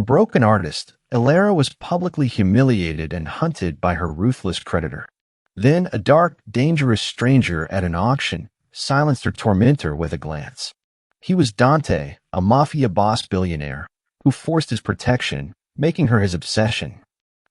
broken artist, Elara was publicly humiliated and hunted by her ruthless creditor. Then a dark, dangerous stranger at an auction silenced her tormentor with a glance. He was Dante, a mafia boss billionaire, who forced his protection, making her his obsession.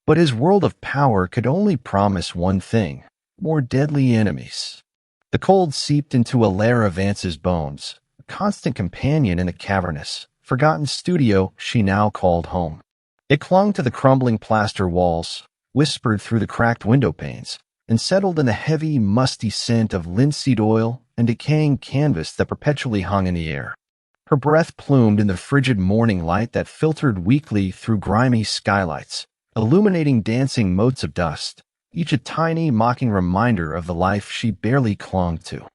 But his world of power could only promise one thing: more deadly enemies. The cold seeped into Elara Vance's bones, a constant companion in the cavernous, forgotten studio she now called home. It clung to the crumbling plaster walls, whispered through the cracked window panes, and settled in the heavy, musty scent of linseed oil and decaying canvas that perpetually hung in the air. Her breath plumed in the frigid morning light that filtered weakly through grimy skylights, illuminating dancing motes of dust, each a tiny, mocking reminder of the life she barely clung to.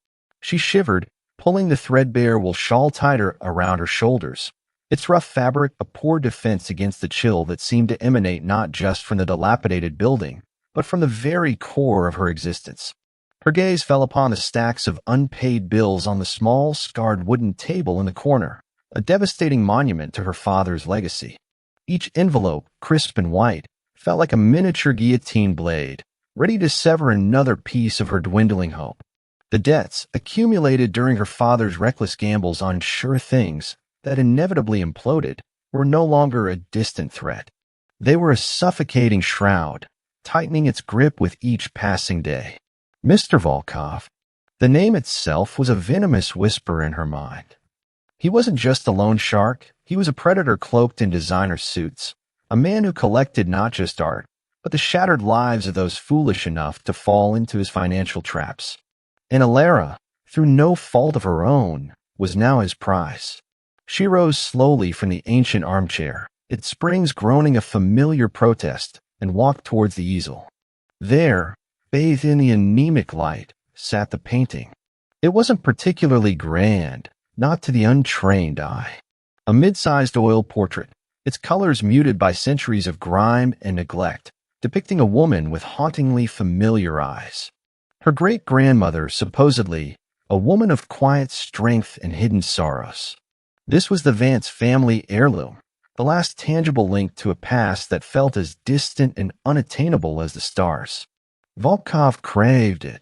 She shivered, pulling the threadbare wool shawl tighter around her shoulders, its rough fabric a poor defense against the chill that seemed to emanate not just from the dilapidated building, but from the very core of her existence. Her gaze fell upon the stacks of unpaid bills on the small, scarred wooden table in the corner, a devastating monument to her father's legacy. Each envelope, crisp and white, felt like a miniature guillotine blade, ready to sever another piece of her dwindling hope. The debts, accumulated during her father's reckless gambles on sure things that inevitably imploded, were no longer a distant threat. They were a suffocating shroud, tightening its grip with each passing day. Mr. Volkov. The name itself was a venomous whisper in her mind. He wasn't just a loan shark, he was a predator cloaked in designer suits, a man who collected not just art, but the shattered lives of those foolish enough to fall into his financial traps. And Elara, through no fault of her own, was now his prize. She rose slowly from the ancient armchair, its springs groaning a familiar protest, and walked towards the easel. There, bathed in the anemic light, sat the painting. It wasn't particularly grand, not to the untrained eye. A mid-sized oil portrait, its colors muted by centuries of grime and neglect, depicting a woman with hauntingly familiar eyes. Her great-grandmother, supposedly, a woman of quiet strength and hidden sorrows. This was the Vance family heirloom, the last tangible link to a past that felt as distant and unattainable as the stars. Volkov craved it.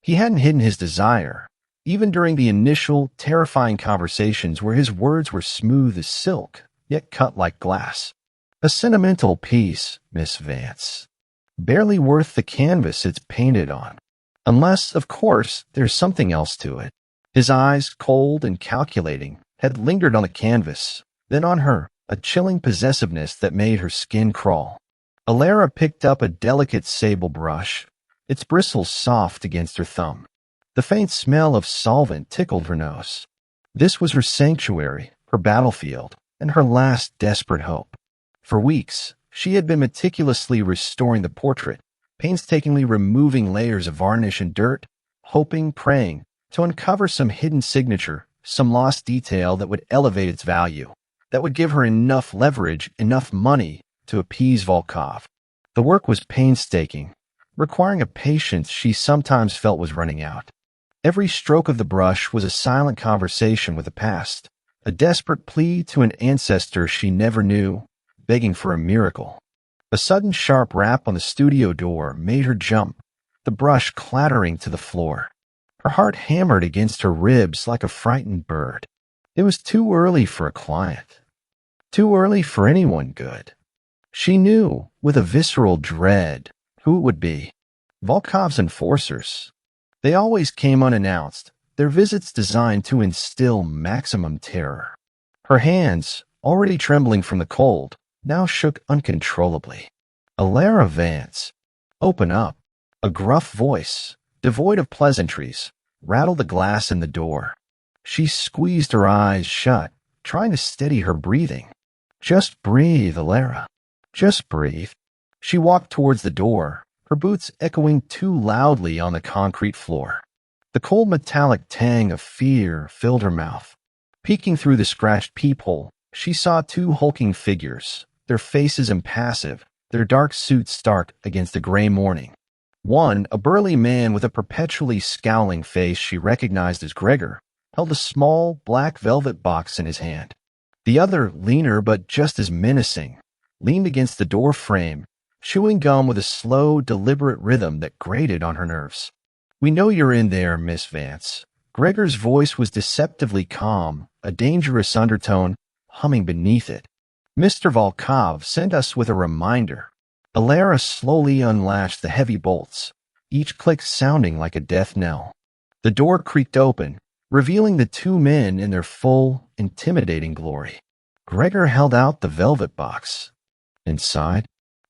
He hadn't hidden his desire, even during the initial, terrifying conversations where his words were smooth as silk, yet cut like glass. A sentimental piece, Miss Vance. Barely worth the canvas it's painted on. Unless, of course, there's something else to it. His eyes, cold and calculating, had lingered on the canvas, then on her, a chilling possessiveness that made her skin crawl. Elara picked up a delicate sable brush, its bristles soft against her thumb. The faint smell of solvent tickled her nose. This was her sanctuary, her battlefield, and her last desperate hope. For weeks, she had been meticulously restoring the portrait, painstakingly removing layers of varnish and dirt, hoping, praying, to uncover some hidden signature, some lost detail that would elevate its value, that would give her enough leverage, enough money, to appease Volkov. The work was painstaking, requiring a patience she sometimes felt was running out. Every stroke of the brush was a silent conversation with the past, a desperate plea to an ancestor she never knew, begging for a miracle. A sudden sharp rap on the studio door made her jump, the brush clattering to the floor. Her heart hammered against her ribs like a frightened bird. It was too early for a client. Too early for anyone good. She knew, with a visceral dread, who it would be. Volkov's enforcers. They always came unannounced, their visits designed to instill maximum terror. Her hands, already trembling from the cold, now shook uncontrollably. Elara Vance. Open up. A gruff voice, devoid of pleasantries, rattled the glass in the door. She squeezed her eyes shut, trying to steady her breathing. Just breathe, Elara. Just breathe. She walked towards the door, her boots echoing too loudly on the concrete floor. The cold metallic tang of fear filled her mouth. Peeking through the scratched peephole, she saw two hulking figures, their faces impassive, their dark suits stark against the gray morning. One, a burly man with a perpetually scowling face she recognized as Gregor, held a small, black velvet box in his hand. The other, leaner but just as menacing, leaned against the door frame, chewing gum with a slow, deliberate rhythm that grated on her nerves. "We know you're in there, Miss Vance." Gregor's voice was deceptively calm, a dangerous undertone humming beneath it. "Mr. Volkov sent us with a reminder." Alara slowly unlatched the heavy bolts, each click sounding like a death knell. The door creaked open, revealing the two men in their full, intimidating glory. Gregor held out the velvet box. Inside,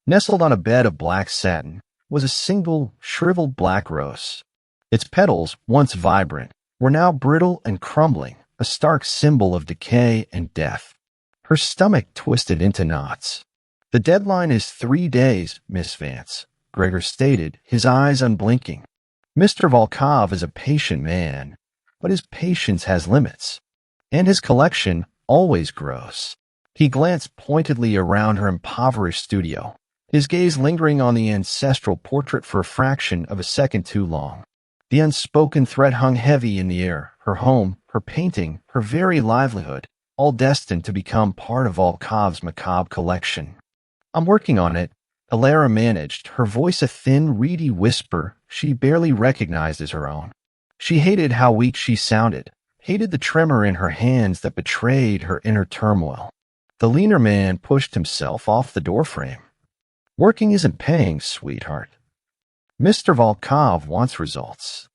nestled on a bed of black satin, was a single, shriveled black rose. Its petals, once vibrant, were now brittle and crumbling, a stark symbol of decay and death. Her stomach twisted into knots. "The deadline is 3 days, Miss Vance," Gregor stated, his eyes unblinking. Mr. Volkov is a patient man, but his patience has limits, and his collection always grows. He glanced pointedly around her impoverished studio, his gaze lingering on the ancestral portrait for a fraction of a second too long. The unspoken threat hung heavy in the air, her home, her painting, her very livelihood, all destined to become part of Volkov's macabre collection. "I'm working on it," Alara managed, her voice a thin, reedy whisper she barely recognized as her own. She hated how weak she sounded, hated the tremor in her hands that betrayed her inner turmoil. The leaner man pushed himself off the doorframe. "Working isn't paying, sweetheart. Mr. Volkov wants results.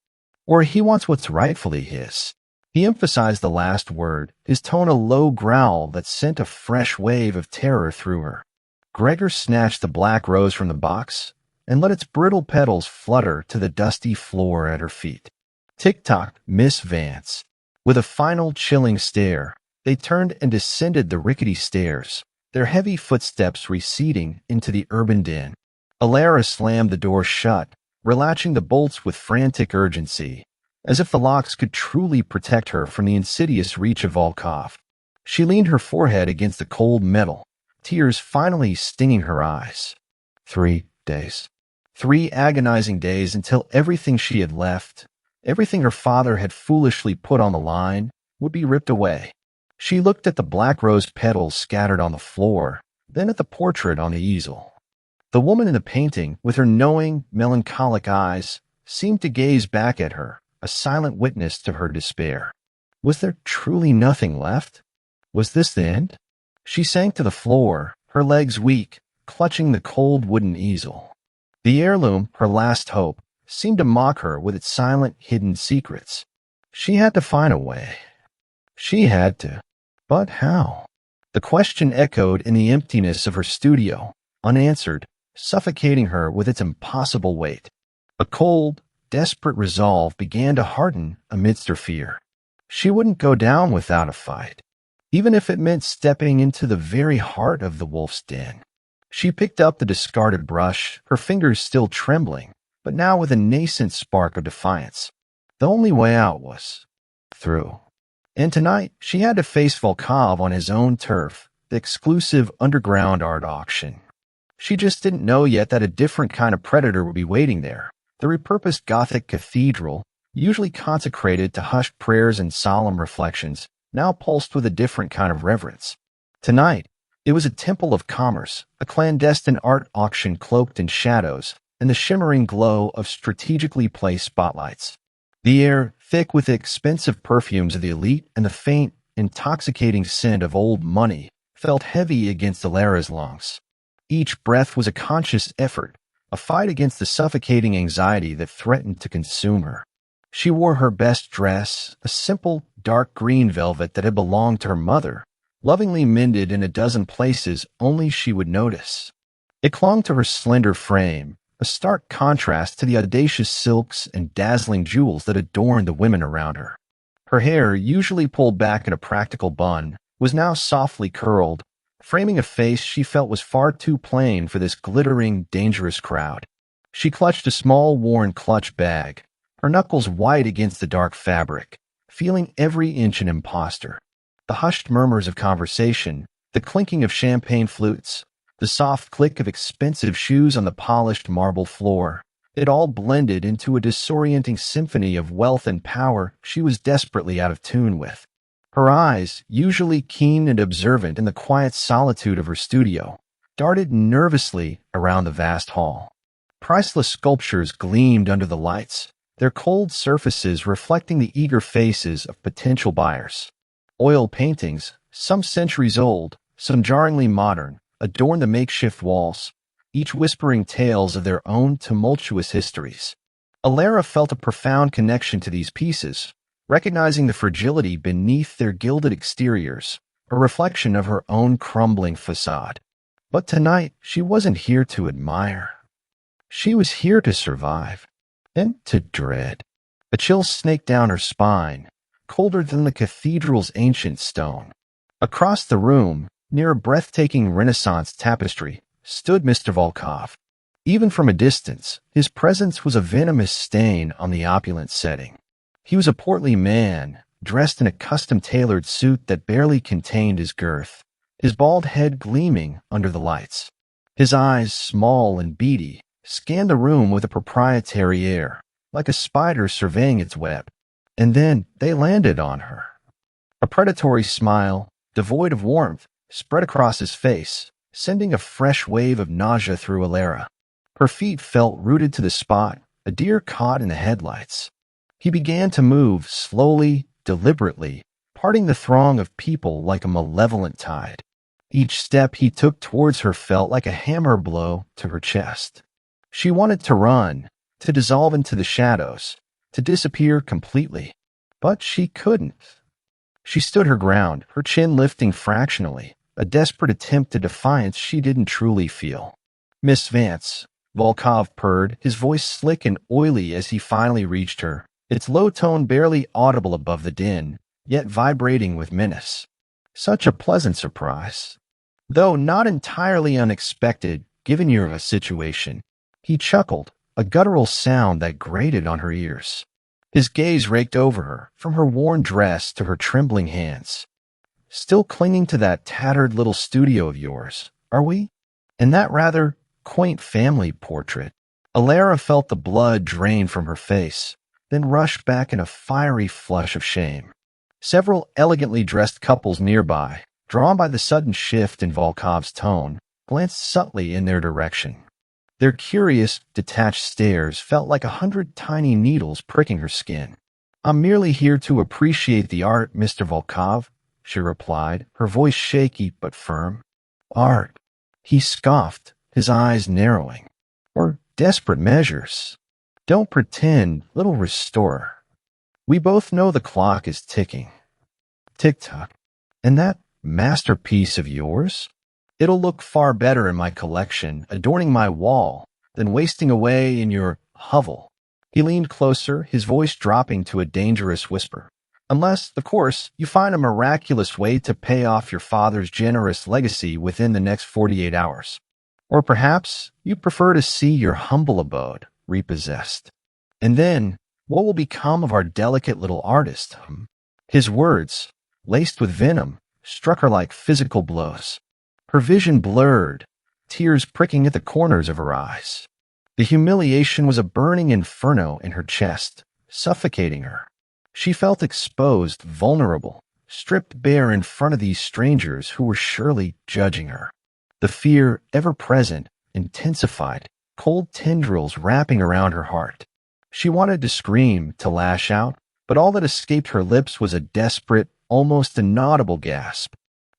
Or he wants what's rightfully his." He emphasized the last word, his tone a low growl that sent a fresh wave of terror through her. Gregor snatched the black rose from the box and let its brittle petals flutter to the dusty floor at her feet. "Tick-tock, Miss Vance." With a final chilling stare, they turned and descended the rickety stairs, their heavy footsteps receding into the urban den. Alara slammed the door shut, relatching the bolts with frantic urgency, as if the locks could truly protect her from the insidious reach of Volkov. She leaned her forehead against the cold metal, tears finally stinging her eyes. 3 days. 3 agonizing days until everything she had left, everything her father had foolishly put on the line, would be ripped away. She looked at the black rose petals scattered on the floor, then at the portrait on the easel. The woman in the painting, with her knowing, melancholic eyes, seemed to gaze back at her, a silent witness to her despair. Was there truly nothing left? Was this the end? She sank to the floor, her legs weak, clutching the cold wooden easel. The heirloom, her last hope, seemed to mock her with its silent, hidden secrets. She had to find a way. She had to. But how? The question echoed in the emptiness of her studio, unanswered, suffocating her with its impossible weight. A cold, desperate resolve began to harden amidst her fear. She wouldn't go down without a fight, even if it meant stepping into the very heart of the wolf's den. She picked up the discarded brush, her fingers still trembling, but now with a nascent spark of defiance. The only way out was through. And tonight, she had to face Volkov on his own turf, the exclusive underground art auction. She just didn't know yet that a different kind of predator would be waiting there. The repurposed Gothic cathedral, usually consecrated to hushed prayers and solemn reflections, now pulsed with a different kind of reverence. Tonight, it was a temple of commerce, a clandestine art auction cloaked in shadows and the shimmering glow of strategically placed spotlights. The air, thick with the expensive perfumes of the elite and the faint, intoxicating scent of old money, felt heavy against Alara's lungs. Each breath was a conscious effort, a fight against the suffocating anxiety that threatened to consume her. She wore her best dress, a simple, dark green velvet that had belonged to her mother, lovingly mended in a dozen places only she would notice. It clung to her slender frame, a stark contrast to the audacious silks and dazzling jewels that adorned the women around her. Her hair, usually pulled back in a practical bun, was now softly curled, framing a face she felt was far too plain for this glittering, dangerous crowd. She clutched a small, worn clutch bag, her knuckles white against the dark fabric, feeling every inch an imposter. The hushed murmurs of conversation, the clinking of champagne flutes, the soft click of expensive shoes on the polished marble floor, it all blended into a disorienting symphony of wealth and power she was desperately out of tune with. Her eyes, usually keen and observant in the quiet solitude of her studio, darted nervously around the vast hall. Priceless sculptures gleamed under the lights, their cold surfaces reflecting the eager faces of potential buyers. Oil paintings, some centuries old, some jarringly modern, adorned the makeshift walls, each whispering tales of their own tumultuous histories. Alara felt a profound connection to these pieces, recognizing the fragility beneath their gilded exteriors, a reflection of her own crumbling facade. But tonight, she wasn't here to admire. She was here to survive, and to dread. A chill snaked down her spine, colder than the cathedral's ancient stone. Across the room, near a breathtaking Renaissance tapestry, stood Mr. Volkov. Even from a distance, his presence was a venomous stain on the opulent setting. He was a portly man, dressed in a custom-tailored suit that barely contained his girth, his bald head gleaming under the lights. His eyes, small and beady, scanned the room with a proprietary air, like a spider surveying its web. And then they landed on her. A predatory smile, devoid of warmth, spread across his face, sending a fresh wave of nausea through Alara. Her feet felt rooted to the spot, a deer caught in the headlights. He began to move slowly, deliberately, parting the throng of people like a malevolent tide. Each step he took towards her felt like a hammer blow to her chest. She wanted to run, to dissolve into the shadows, to disappear completely. But she couldn't. She stood her ground, her chin lifting fractionally, a desperate attempt at defiance she didn't truly feel. "Miss Vance," Volkov purred, his voice slick and oily as he finally reached her, its low tone barely audible above the din, yet vibrating with menace. Such a pleasant surprise. Though not entirely unexpected, given your situation. He chuckled, a guttural sound that grated on her ears. His gaze raked over her, from her worn dress to her trembling hands. "Still clinging to that tattered little studio of yours, are we? And that rather quaint family portrait?" Alara felt the blood drain from her face, then rushed back in a fiery flush of shame. Several elegantly dressed couples nearby, drawn by the sudden shift in Volkov's tone, glanced subtly in their direction. Their curious, detached stares felt like 100 tiny needles pricking her skin. "I'm merely here to appreciate the art, Mr. Volkov," she replied, her voice shaky but firm. "Art," he scoffed, his eyes narrowing. "Or desperate measures. Don't pretend, little restorer. We both know the clock is ticking. Tick-tock. And that masterpiece of yours? It'll look far better in my collection, adorning my wall, than wasting away in your hovel." He leaned closer, his voice dropping to a dangerous whisper. "Unless, of course, you find a miraculous way to pay off your father's generous legacy within the next 48 hours. Or perhaps you prefer to see your humble abode repossessed. And then, what will become of our delicate little artist?" His words, laced with venom, struck her like physical blows. Her vision blurred, tears pricking at the corners of her eyes. The humiliation was a burning inferno in her chest, suffocating her. She felt exposed, vulnerable, stripped bare in front of these strangers who were surely judging her. The fear, ever present, intensified, cold tendrils wrapping around her heart. She wanted to scream, to lash out, but all that escaped her lips was a desperate, almost inaudible gasp.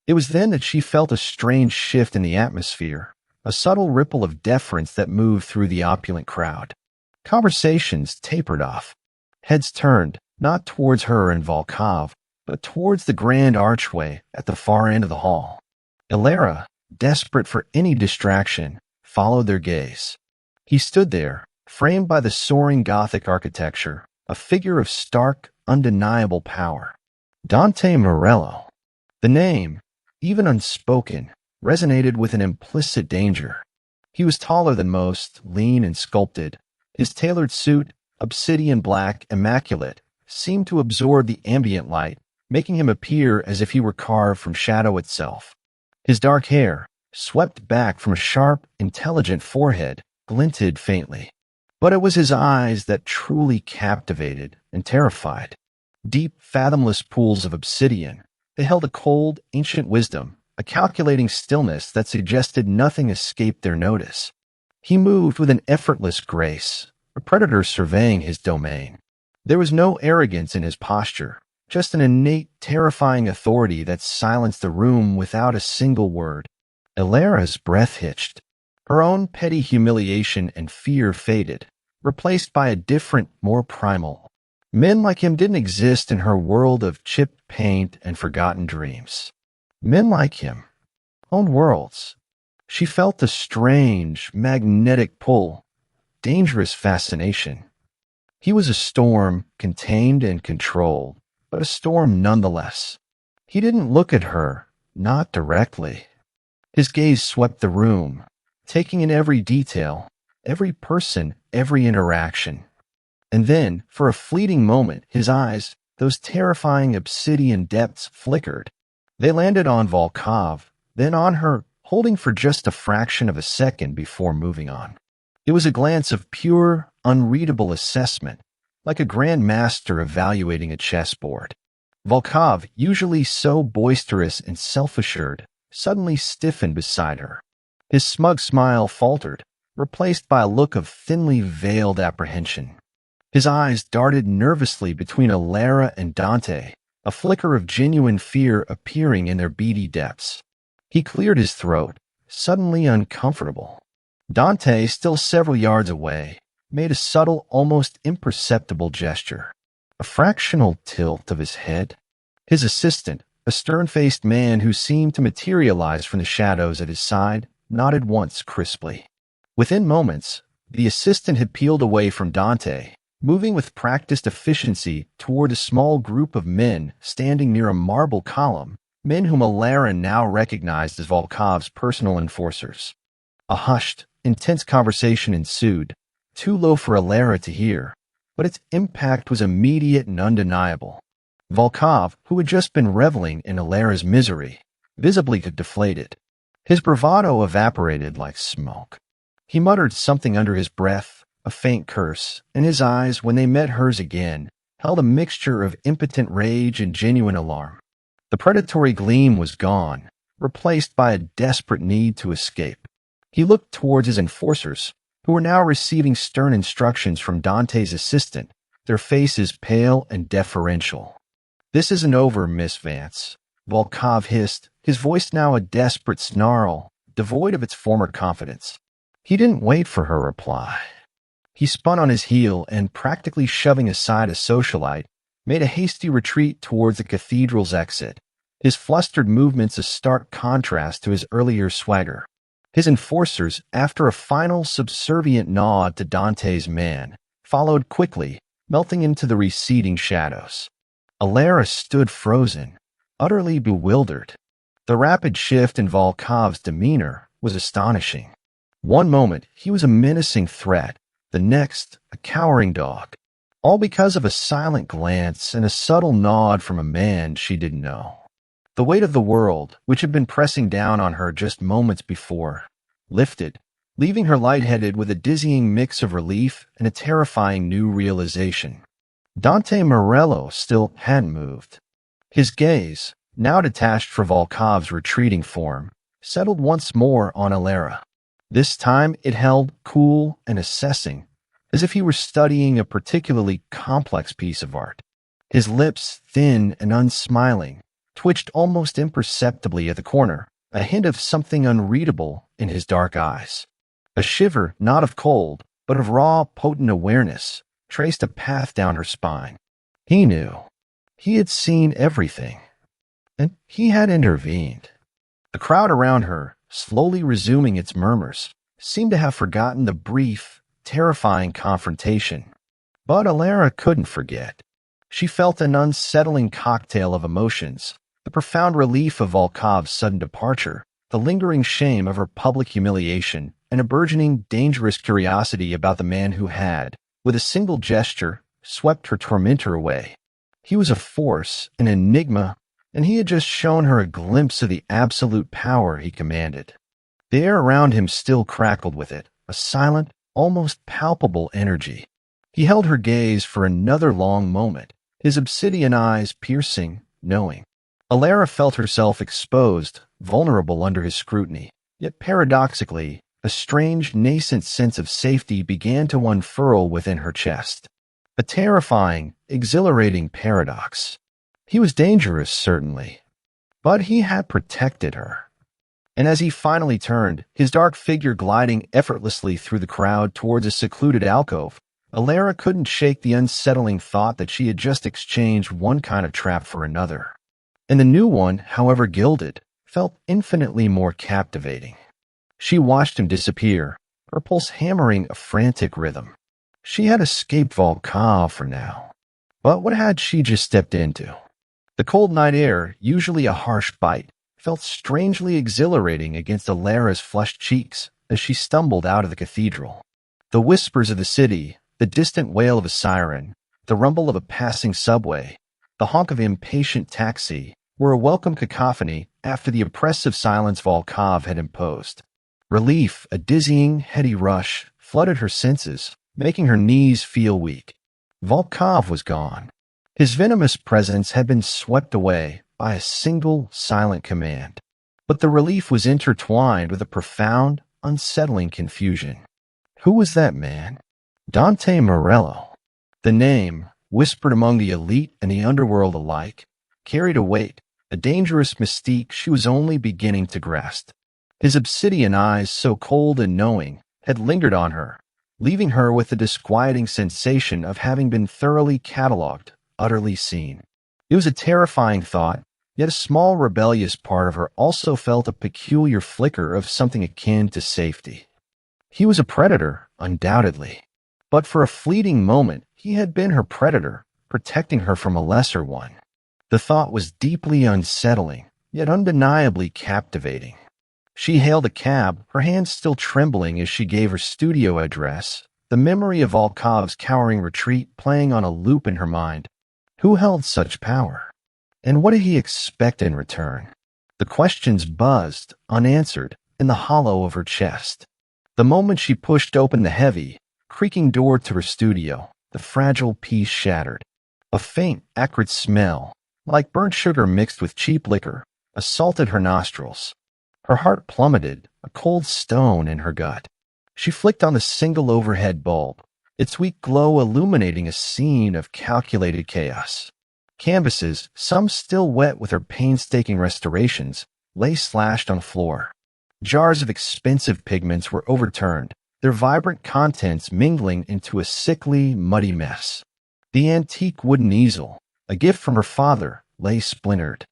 It was then that she felt a strange shift in the atmosphere, a subtle ripple of deference that moved through the opulent crowd. Conversations tapered off. Heads turned, not towards her and Volkov, but towards the grand archway at the far end of the hall. Alara, desperate for any distraction, followed their gaze. He stood there, framed by the soaring Gothic architecture, a figure of stark, undeniable power. Dante Morello. The name, even unspoken, resonated with an implicit danger. He was taller than most, lean and sculpted. His tailored suit, obsidian black, immaculate, seemed to absorb the ambient light, making him appear as if he were carved from shadow itself. His dark hair, swept back from a sharp, intelligent forehead, glinted faintly. But it was his eyes that truly captivated and terrified. Deep, fathomless pools of obsidian. They held a cold, ancient wisdom, a calculating stillness that suggested nothing escaped their notice. He moved with an effortless grace, a predator surveying his domain. There was no arrogance in his posture, just an innate, terrifying authority that silenced the room without a single word. Elara's breath hitched. Her own petty humiliation and fear faded, replaced by a different, more primal. Men like him didn't exist in her world of chipped paint and forgotten dreams. Men like him owned worlds. She felt a strange, magnetic pull, dangerous fascination. He was a storm, contained and controlled, but a storm nonetheless. He didn't look at her, not directly. His gaze swept the room, taking in every detail, every person, every interaction. And then, for a fleeting moment, his eyes, those terrifying obsidian depths, flickered. They landed on Volkov, then on her, holding for just a fraction of a second before moving on. It was a glance of pure, unreadable assessment, like a grand master evaluating a chessboard. Volkov, usually so boisterous and self-assured, suddenly stiffened beside her. His smug smile faltered, replaced by a look of thinly veiled apprehension. His eyes darted nervously between Elara and Dante, a flicker of genuine fear appearing in their beady depths. He cleared his throat, suddenly uncomfortable. Dante, still several yards away, made a subtle, almost imperceptible gesture. A fractional tilt of his head. His assistant, a stern-faced man who seemed to materialize from the shadows at his side, nodded once crisply. Within moments, the assistant had peeled away from Dante, moving with practiced efficiency toward a small group of men standing near a marble column, men whom Elara now recognized as Volkov's personal enforcers. A hushed, intense conversation ensued, too low for Elara to hear, but its impact was immediate and undeniable. Volkov, who had just been reveling in Elara's misery, visibly deflated. His bravado evaporated like smoke. He muttered something under his breath, a faint curse, and his eyes, when they met hers again, held a mixture of impotent rage and genuine alarm. The predatory gleam was gone, replaced by a desperate need to escape. He looked towards his enforcers, who were now receiving stern instructions from Dante's assistant, their faces pale and deferential. "This isn't over, Miss Vance," Volkov hissed, his voice now a desperate snarl, devoid of its former confidence. He didn't wait for her reply. He spun on his heel and, practically shoving aside a socialite, made a hasty retreat towards the cathedral's exit, his flustered movements a stark contrast to his earlier swagger. His enforcers, after a final subservient nod to Dante's man, followed quickly, melting into the receding shadows. Elara stood frozen, utterly bewildered. The rapid shift in Volkov's demeanor was astonishing. One moment, he was a menacing threat, the next, a cowering dog. All because of a silent glance and a subtle nod from a man she didn't know. The weight of the world, which had been pressing down on her just moments before, lifted, leaving her lightheaded with a dizzying mix of relief and a terrifying new realization. Dante Morello still hadn't moved. His gaze, now detached from Volkov's retreating form, settled once more on Elara. This time it held, cool and assessing, as if he were studying a particularly complex piece of art. His lips, thin and unsmiling, twitched almost imperceptibly at the corner, a hint of something unreadable in his dark eyes. A shiver, not of cold, but of raw, potent awareness, traced a path down her spine. He knew. He had seen everything. And he had intervened. The crowd around her, slowly resuming its murmurs, seemed to have forgotten the brief, terrifying confrontation. But Elara couldn't forget. She felt an unsettling cocktail of emotions, the profound relief of Volkov's sudden departure, the lingering shame of her public humiliation, and a burgeoning, dangerous curiosity about the man who had, with a single gesture, swept her tormentor away. He was a force, an enigma, and he had just shown her a glimpse of the absolute power he commanded. The air around him still crackled with it, a silent, almost palpable energy. He held her gaze for another long moment, his obsidian eyes piercing, knowing. Alara felt herself exposed, vulnerable under his scrutiny. Yet paradoxically, a strange, nascent sense of safety began to unfurl within her chest. A terrifying, exhilarating paradox. He was dangerous, certainly, but he had protected her. And as he finally turned, his dark figure gliding effortlessly through the crowd towards a secluded alcove, Alara couldn't shake the unsettling thought that she had just exchanged one kind of trap for another. And the new one, however gilded, felt infinitely more captivating. She watched him disappear, her pulse hammering a frantic rhythm. She had escaped Volkov for now. But what had she just stepped into? The cold night air, usually a harsh bite, felt strangely exhilarating against Alara's flushed cheeks as she stumbled out of the cathedral. The whispers of the city, the distant wail of a siren, the rumble of a passing subway, the honk of an impatient taxi were a welcome cacophony after the oppressive silence Volkov had imposed. Relief, a dizzying, heady rush, flooded her senses, making her knees feel weak. Volkov was gone. His venomous presence had been swept away by a single, silent command. But the relief was intertwined with a profound, unsettling confusion. Who was that man? Dante Morello. The name, whispered among the elite and the underworld alike, carried a weight, a dangerous mystique she was only beginning to grasp. His obsidian eyes, so cold and knowing, had lingered on her, leaving her with the disquieting sensation of having been thoroughly catalogued, utterly seen. It was a terrifying thought, yet a small rebellious part of her also felt a peculiar flicker of something akin to safety. He was a predator, undoubtedly. But for a fleeting moment, he had been her predator, protecting her from a lesser one. The thought was deeply unsettling, yet undeniably captivating. She hailed a cab, her hands still trembling as she gave her studio address, the memory of Volkov's cowering retreat playing on a loop in her mind. Who held such power? And what did he expect in return? The questions buzzed, unanswered, in the hollow of her chest. The moment she pushed open the heavy, creaking door to her studio, the fragile piece shattered. A faint, acrid smell, like burnt sugar mixed with cheap liquor, assaulted her nostrils. Her heart plummeted, a cold stone in her gut. She flicked on the single overhead bulb, its weak glow illuminating a scene of calculated chaos. Canvases, some still wet with her painstaking restorations, lay slashed on the floor. Jars of expensive pigments were overturned, their vibrant contents mingling into a sickly, muddy mess. The antique wooden easel, a gift from her father, lay splintered.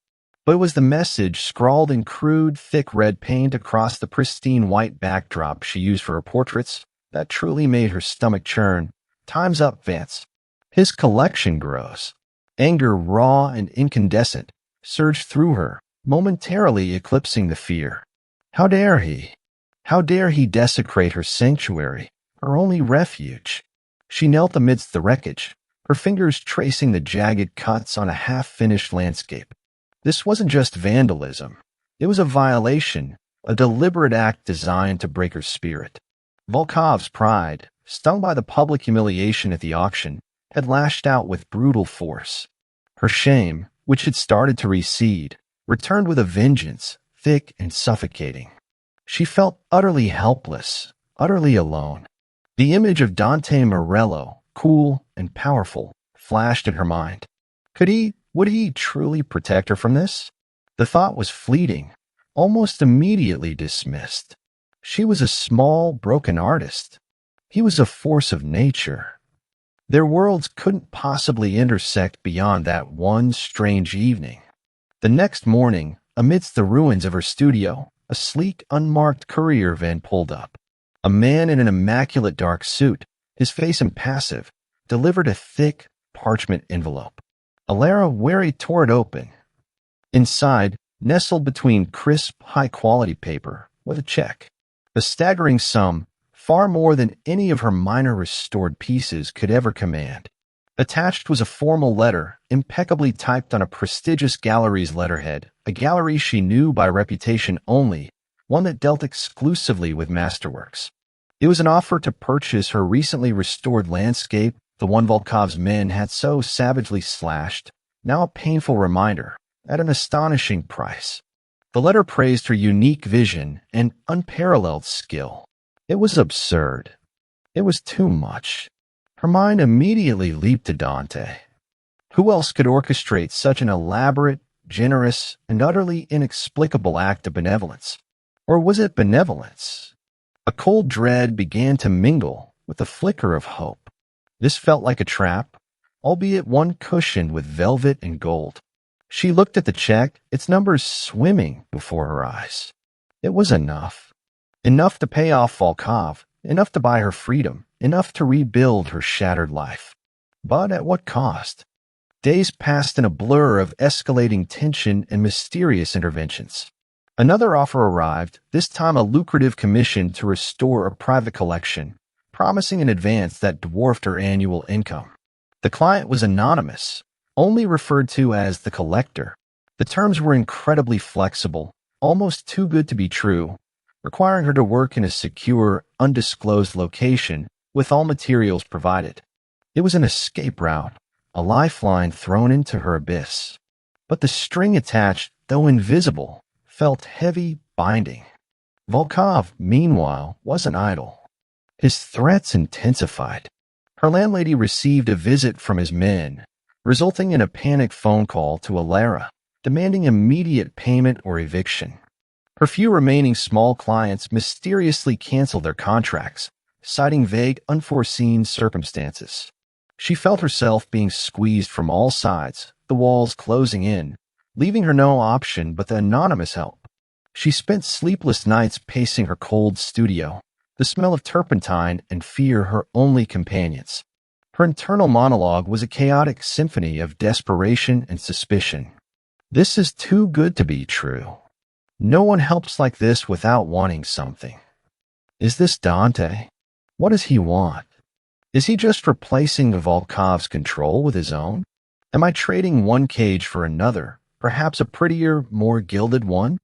But it was the message scrawled in crude, thick red paint across the pristine white backdrop she used for her portraits that truly made her stomach churn. Time's up, Vance. His collection grows. Anger, raw and incandescent, surged through her, momentarily eclipsing the fear. How dare he? How dare he desecrate her sanctuary, her only refuge? She knelt amidst the wreckage, her fingers tracing the jagged cuts on a half-finished landscape. This wasn't just vandalism. It was a violation, a deliberate act designed to break her spirit. Volkov's pride, stung by the public humiliation at the auction, had lashed out with brutal force. Her shame, which had started to recede, returned with a vengeance, thick and suffocating. She felt utterly helpless, utterly alone. The image of Dante Morello, cool and powerful, flashed in her mind. Would he truly protect her from this? The thought was fleeting, almost immediately dismissed. She was a small, broken artist. He was a force of nature. Their worlds couldn't possibly intersect beyond that one strange evening. The next morning, amidst the ruins of her studio, a sleek, unmarked courier van pulled up. A man in an immaculate dark suit, his face impassive, delivered a thick, parchment envelope. Alara wary tore it open. Inside, nestled between crisp, high-quality paper, was a check. A staggering sum, far more than any of her minor restored pieces could ever command. Attached was a formal letter, impeccably typed on a prestigious gallery's letterhead, a gallery she knew by reputation only, one that dealt exclusively with masterworks. It was an offer to purchase her recently restored landscape, the one Volkov's men had so savagely slashed, now a painful reminder, at an astonishing price. The letter praised her unique vision and unparalleled skill. It was absurd. It was too much. Her mind immediately leaped to Dante. Who else could orchestrate such an elaborate, generous, and utterly inexplicable act of benevolence? Or was it benevolence? A cold dread began to mingle with a flicker of hope. This felt like a trap, albeit one cushioned with velvet and gold. She looked at the check, its numbers swimming before her eyes. It was enough. Enough to pay off Volkov, enough to buy her freedom, enough to rebuild her shattered life. But at what cost? Days passed in a blur of escalating tension and mysterious interventions. Another offer arrived, this time a lucrative commission to restore a private collection, promising an advance that dwarfed her annual income. The client was anonymous, only referred to as the collector. The terms were incredibly flexible, almost too good to be true, requiring her to work in a secure, undisclosed location with all materials provided. It was an escape route, a lifeline thrown into her abyss. But the string attached, though invisible, felt heavy, binding. Volkov, meanwhile, wasn't idle. His threats intensified. Her landlady received a visit from his men, resulting in a panicked phone call to Alara, demanding immediate payment or eviction. Her few remaining small clients mysteriously canceled their contracts, citing vague, unforeseen circumstances. She felt herself being squeezed from all sides, the walls closing in, leaving her no option but the anonymous help. She spent sleepless nights pacing her cold studio, the smell of turpentine and fear her only companions. Her internal monologue was a chaotic symphony of desperation and suspicion. This is too good to be true. No one helps like this without wanting something. Is this Dante? What does he want? Is he just replacing Volkov's control with his own? Am I trading one cage for another, perhaps a prettier, more gilded one?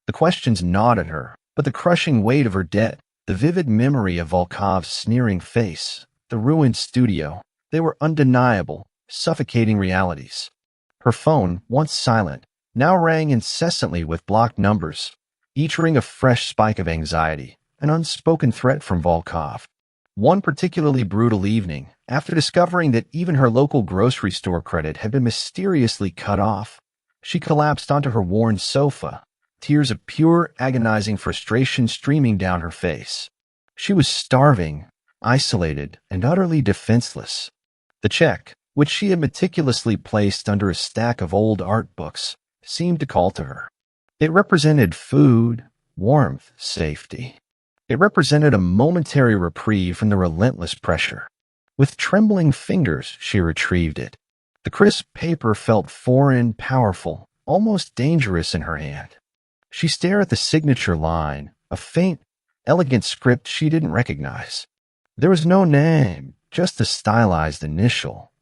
The questions gnawed at her, but the crushing weight of her debt, the vivid memory of Volkov's sneering face, the ruined studio, they were undeniable, suffocating realities. Her phone, once silent, now rang incessantly with blocked numbers, each ring a fresh spike of anxiety, an unspoken threat from Volkov. One particularly brutal evening, after discovering that even her local grocery store credit had been mysteriously cut off, she collapsed onto her worn sofa, tears of pure, agonizing frustration streaming down her face. She was starving, isolated, and utterly defenseless. The check, which she had meticulously placed under a stack of old art books, seemed to call to her. It represented food, warmth, safety. It represented a momentary reprieve from the relentless pressure. With trembling fingers, she retrieved it. The crisp paper felt foreign, powerful, almost dangerous in her hand. She stared at the signature line, a faint, elegant script she didn't recognize. There was no name, just a stylized initial.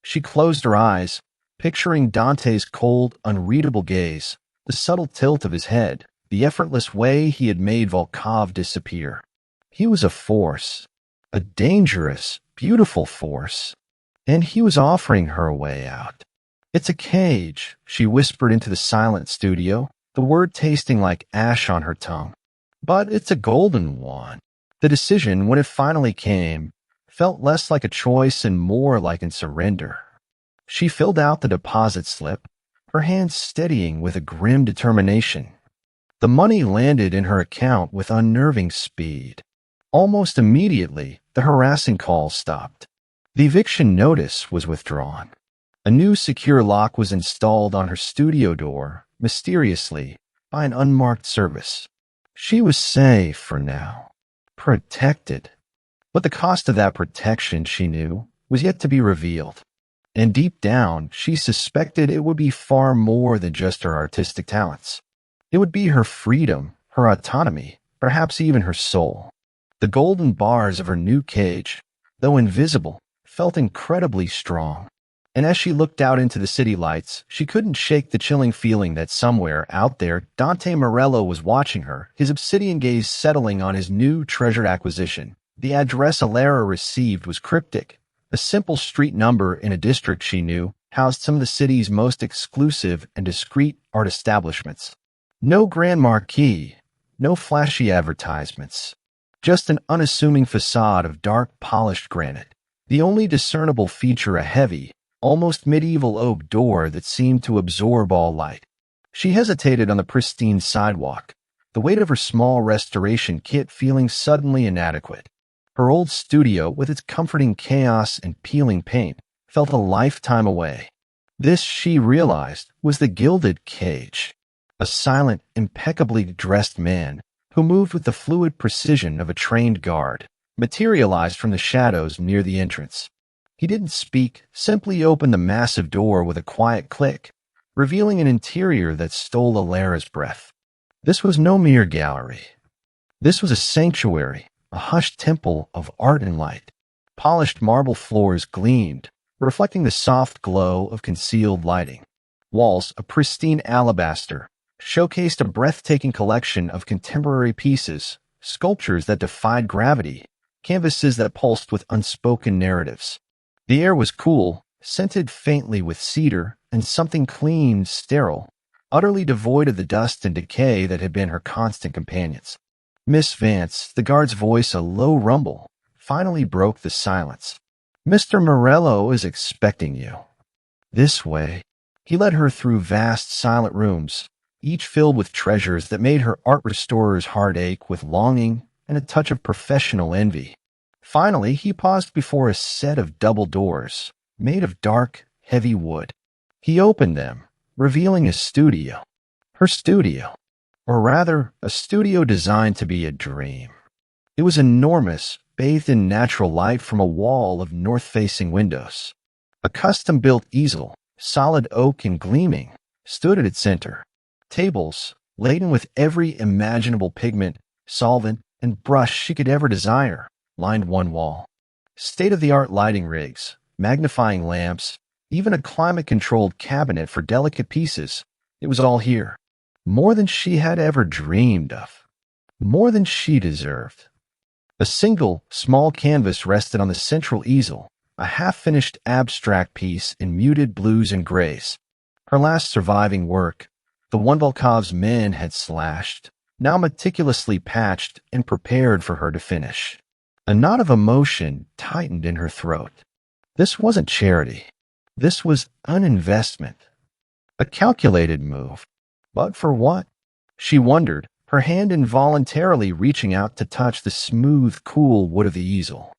She closed her eyes, picturing Dante's cold, unreadable gaze, the subtle tilt of his head, the effortless way he had made Volkov disappear. He was a force, a dangerous, beautiful force, and he was offering her a way out. "It's a cage," she whispered into the silent studio, the word tasting like ash on her tongue. "But it's a golden one." The decision, when it finally came, felt less like a choice and more like a surrender. She filled out the deposit slip, her hands steadying with a grim determination. The money landed in her account with unnerving speed. Almost immediately, the harassing calls stopped. The eviction notice was withdrawn. A new secure lock was installed on her studio door, mysteriously, by an unmarked service. She was safe for now. Protected. But the cost of that protection, she knew, was yet to be revealed. And deep down, she suspected it would be far more than just her artistic talents. It would be her freedom, her autonomy, perhaps even her soul. The golden bars of her new cage, though invisible, felt incredibly strong. And as she looked out into the city lights, she couldn't shake the chilling feeling that somewhere out there, Dante Morello was watching her, his obsidian gaze settling on his new treasured acquisition. The address Alara received was cryptic, A simple street number in a district she knew housed some of the city's most exclusive and discreet art establishments. No grand marquee, no flashy advertisements, just an unassuming facade of dark polished granite. The only discernible feature a heavy, almost medieval oak door that seemed to absorb all light. She hesitated on the pristine sidewalk, the weight of her small restoration kit feeling suddenly inadequate. Her old studio, with its comforting chaos and peeling paint, felt a lifetime away. This, she realized, was the Gilded Cage, a silent, impeccably dressed man who moved with the fluid precision of a trained guard, materialized from the shadows near the entrance. He didn't speak, simply opened the massive door with a quiet click, revealing an interior that stole Alara's breath. This was no mere gallery. This was a sanctuary, a hushed temple of art and light. Polished marble floors gleamed, reflecting the soft glow of concealed lighting. Walls, a pristine alabaster, showcased a breathtaking collection of contemporary pieces, sculptures that defied gravity, canvases that pulsed with unspoken narratives. The air was cool, scented faintly with cedar and something clean, sterile, utterly devoid of the dust and decay that had been her constant companions. Miss Vance, the guard's voice a low rumble, finally broke the silence. Mr. Morello is expecting you. This way. He led her through vast, silent rooms, each filled with treasures that made her art restorer's heart ache with longing and a touch of professional envy. Finally, he paused before a set of double doors, made of dark, heavy wood. He opened them, revealing a studio. Her studio. Or rather, a studio designed to be a dream. It was enormous, bathed in natural light from a wall of north-facing windows. A custom-built easel, solid oak and gleaming, stood at its center. Tables, laden with every imaginable pigment, solvent, and brush she could ever desire, lined one wall. State-of-the-art lighting rigs, magnifying lamps, even a climate-controlled cabinet for delicate pieces. It was all here. More than she had ever dreamed of. More than she deserved. A single, small canvas rested on the central easel, a half-finished abstract piece in muted blues and grays. Her last surviving work, the one Volkov's men had slashed, now meticulously patched and prepared for her to finish. A knot of emotion tightened in her throat. This wasn't charity. This was an investment. A calculated move. But for what? She wondered, her hand involuntarily reaching out to touch the smooth, cool wood of the easel.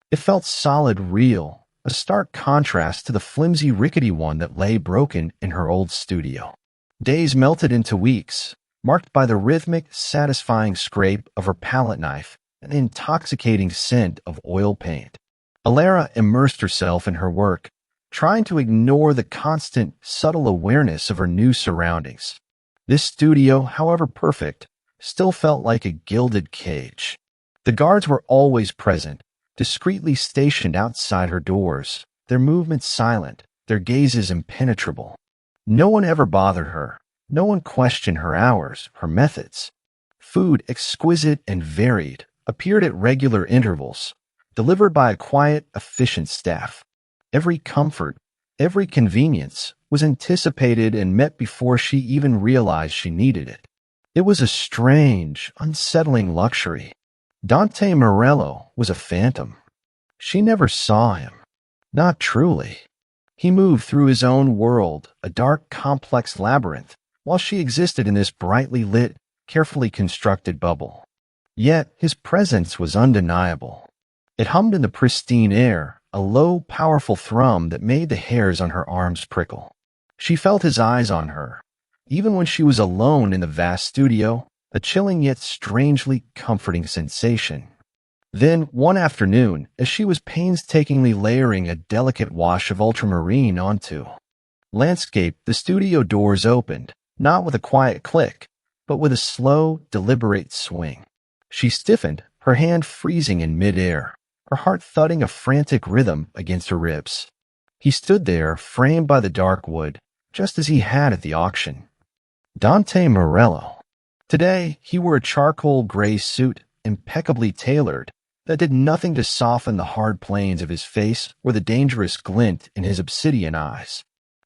It felt solid, real, a stark contrast to the flimsy, rickety one that lay broken in her old studio. Days melted into weeks, marked by the rhythmic, satisfying scrape of her palette knife and the intoxicating scent of oil paint. Alara immersed herself in her work, trying to ignore the constant, subtle awareness of her new surroundings. This studio, however perfect, still felt like a gilded cage. The guards were always present, discreetly stationed outside her doors, their movements silent, their gazes impenetrable. No one ever bothered her. No one questioned her hours, her methods. Food, exquisite and varied, appeared at regular intervals, delivered by a quiet, efficient staff. Every comfort, every convenience was anticipated and met before she even realized she needed it. It was a strange, unsettling luxury. Dante Morello was a phantom. She never saw him. Not truly. He moved through his own world, a dark, complex labyrinth, while she existed in this brightly lit, carefully constructed bubble. Yet his presence was undeniable. It hummed in the pristine air, a low, powerful thrum that made the hairs on her arms prickle. She felt his eyes on her. Even when she was alone in the vast studio, a chilling yet strangely comforting sensation. Then, one afternoon, as she was painstakingly layering a delicate wash of ultramarine onto landscape, the studio doors opened, not with a quiet click, but with a slow, deliberate swing. She stiffened, her hand freezing in midair, her heart thudding a frantic rhythm against her ribs. He stood there, framed by the dark wood, just as he had at the auction. Dante Morello. Today, he wore a charcoal gray suit, impeccably tailored, that did nothing to soften the hard planes of his face or the dangerous glint in his obsidian eyes.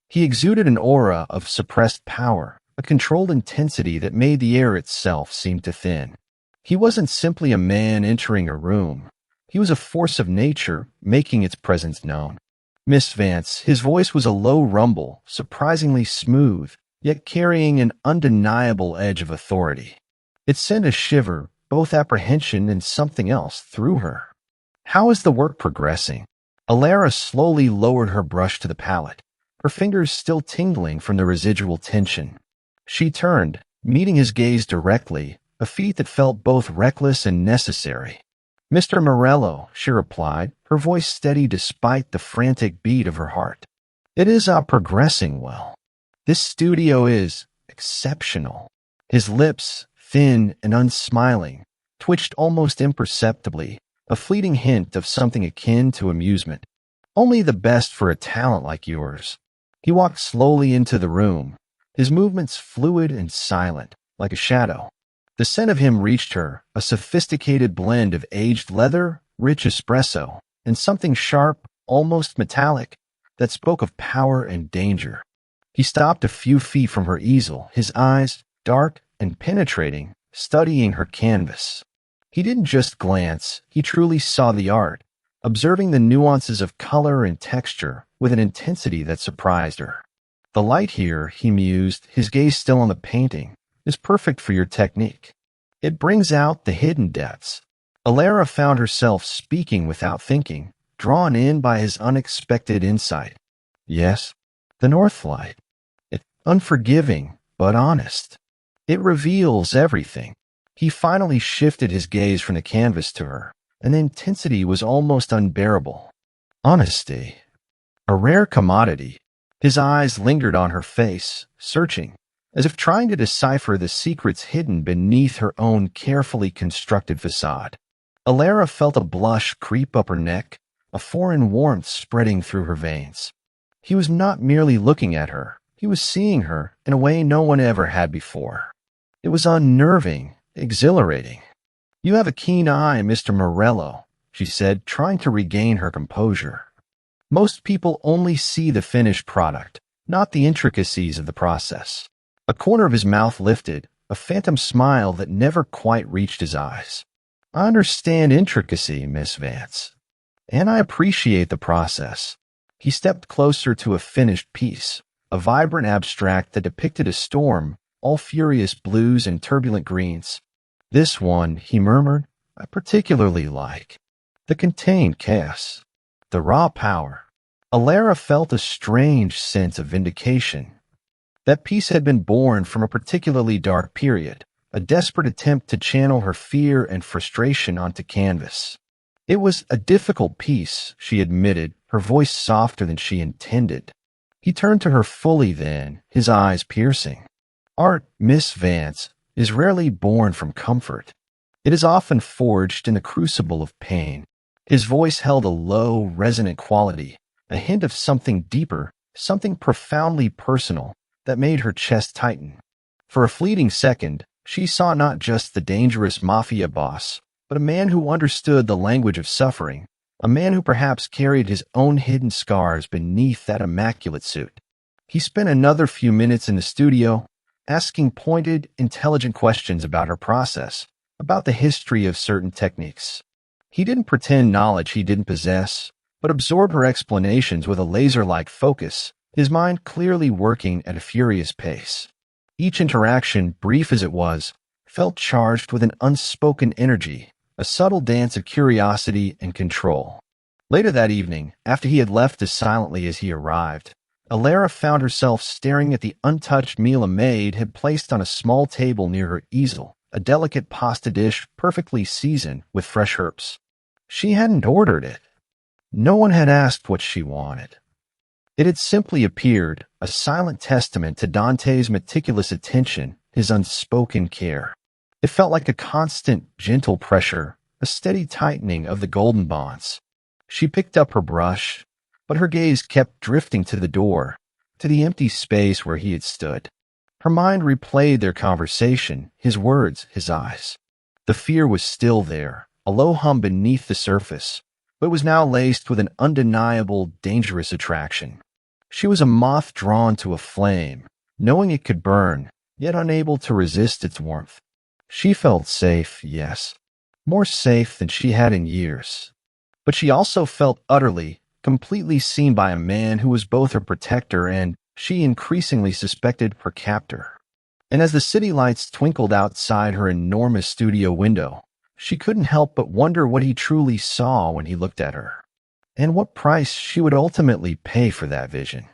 He exuded an aura of suppressed power, a controlled intensity that made the air itself seem to thin. He wasn't simply a man entering a room. He was a force of nature making its presence known. Miss Vance, his voice was a low rumble, surprisingly smooth, yet carrying an undeniable edge of authority. It sent a shiver, both apprehension and something else, through her. How is the work progressing? Alara slowly lowered her brush to the palette, her fingers still tingling from the residual tension. She turned, meeting his gaze directly, a feat that felt both reckless and necessary. Mr. Morello, she replied, her voice steady despite the frantic beat of her heart. It is progressing well. This studio is exceptional. His lips, thin and unsmiling, twitched almost imperceptibly, a fleeting hint of something akin to amusement. Only the best for a talent like yours. He walked slowly into the room, his movements fluid and silent, like a shadow. The scent of him reached her, a sophisticated blend of aged leather, rich espresso, and something sharp, almost metallic, that spoke of power and danger. He stopped a few feet from her easel, his eyes, dark and penetrating, studying her canvas. He didn't just glance, he truly saw the art, observing the nuances of color and texture with an intensity that surprised her. The light here, he mused, his gaze still on the painting, is perfect for your technique. It brings out the hidden depths. Alara found herself speaking without thinking, drawn in by his unexpected insight. Yes, the North Light. It's unforgiving, but honest. It reveals everything. He finally shifted his gaze from the canvas to her, and the intensity was almost unbearable. Honesty. A rare commodity. His eyes lingered on her face, searching, as if trying to decipher the secrets hidden beneath her own carefully constructed facade. Alara felt a blush creep up her neck, a foreign warmth spreading through her veins. He was not merely looking at her, he was seeing her in a way no one ever had before. It was unnerving, exhilarating. You have a keen eye, Mr. Morello, she said, trying to regain her composure. Most people only see the finished product, not the intricacies of the process. A corner of his mouth lifted, a phantom smile that never quite reached his eyes. I understand intricacy, Miss Vance, and I appreciate the process. He stepped closer to a finished piece, a vibrant abstract that depicted a storm, all furious blues and turbulent greens. This one, he murmured, I particularly like. The contained chaos, the raw power. Alara felt a strange sense of vindication. That piece had been born from a particularly dark period, a desperate attempt to channel her fear and frustration onto canvas. It was a difficult piece, she admitted, her voice softer than she intended. He turned to her fully then, his eyes piercing. Art, Miss Vance, is rarely born from comfort. It is often forged in the crucible of pain. His voice held a low, resonant quality, a hint of something deeper, something profoundly personal, that made her chest tighten. For a fleeting second, she saw not just the dangerous mafia boss, but a man who understood the language of suffering, a man who perhaps carried his own hidden scars beneath that immaculate suit. He spent another few minutes in the studio, asking pointed, intelligent questions about her process, about the history of certain techniques. He didn't pretend knowledge he didn't possess, but absorbed her explanations with a laser-like focus, his mind clearly working at a furious pace. Each interaction, brief as it was, felt charged with an unspoken energy, a subtle dance of curiosity and control. Later that evening, after he had left as silently as he arrived, Alara found herself staring at the untouched meal a maid had placed on a small table near her easel, a delicate pasta dish perfectly seasoned with fresh herbs. She hadn't ordered it. No one had asked what she wanted. It had simply appeared, a silent testament to Dante's meticulous attention, his unspoken care. It felt like a constant, gentle pressure, a steady tightening of the golden bonds. She picked up her brush, but her gaze kept drifting to the door, to the empty space where he had stood. Her mind replayed their conversation, his words, his eyes. The fear was still there, a low hum beneath the surface, but was now laced with an undeniable, dangerous attraction. She was a moth drawn to a flame, knowing it could burn, yet unable to resist its warmth. She felt safe, yes, more safe than she had in years. But she also felt utterly, completely seen by a man who was both her protector and, she increasingly suspected, her captor. And as the city lights twinkled outside her enormous studio window, she couldn't help but wonder what he truly saw when he looked at her, and what price she would ultimately pay for that vision.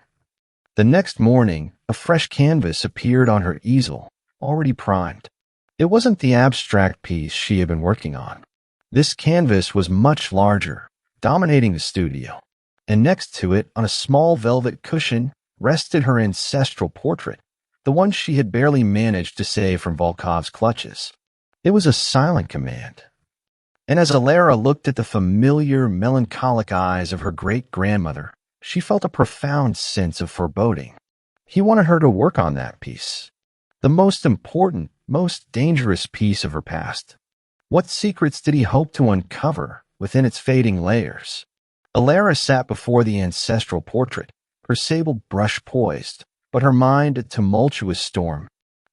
The next morning, a fresh canvas appeared on her easel, already primed. It wasn't the abstract piece she had been working on. This canvas was much larger, dominating the studio, and next to it, on a small velvet cushion, rested her ancestral portrait, the one she had barely managed to save from Volkov's clutches. It was a silent command. And as Alara looked at the familiar, melancholic eyes of her great-grandmother, she felt a profound sense of foreboding. He wanted her to work on that piece, the most important, most dangerous piece of her past. What secrets did he hope to uncover within its fading layers? Alara sat before the ancestral portrait, her sable brush poised, but her mind a tumultuous storm.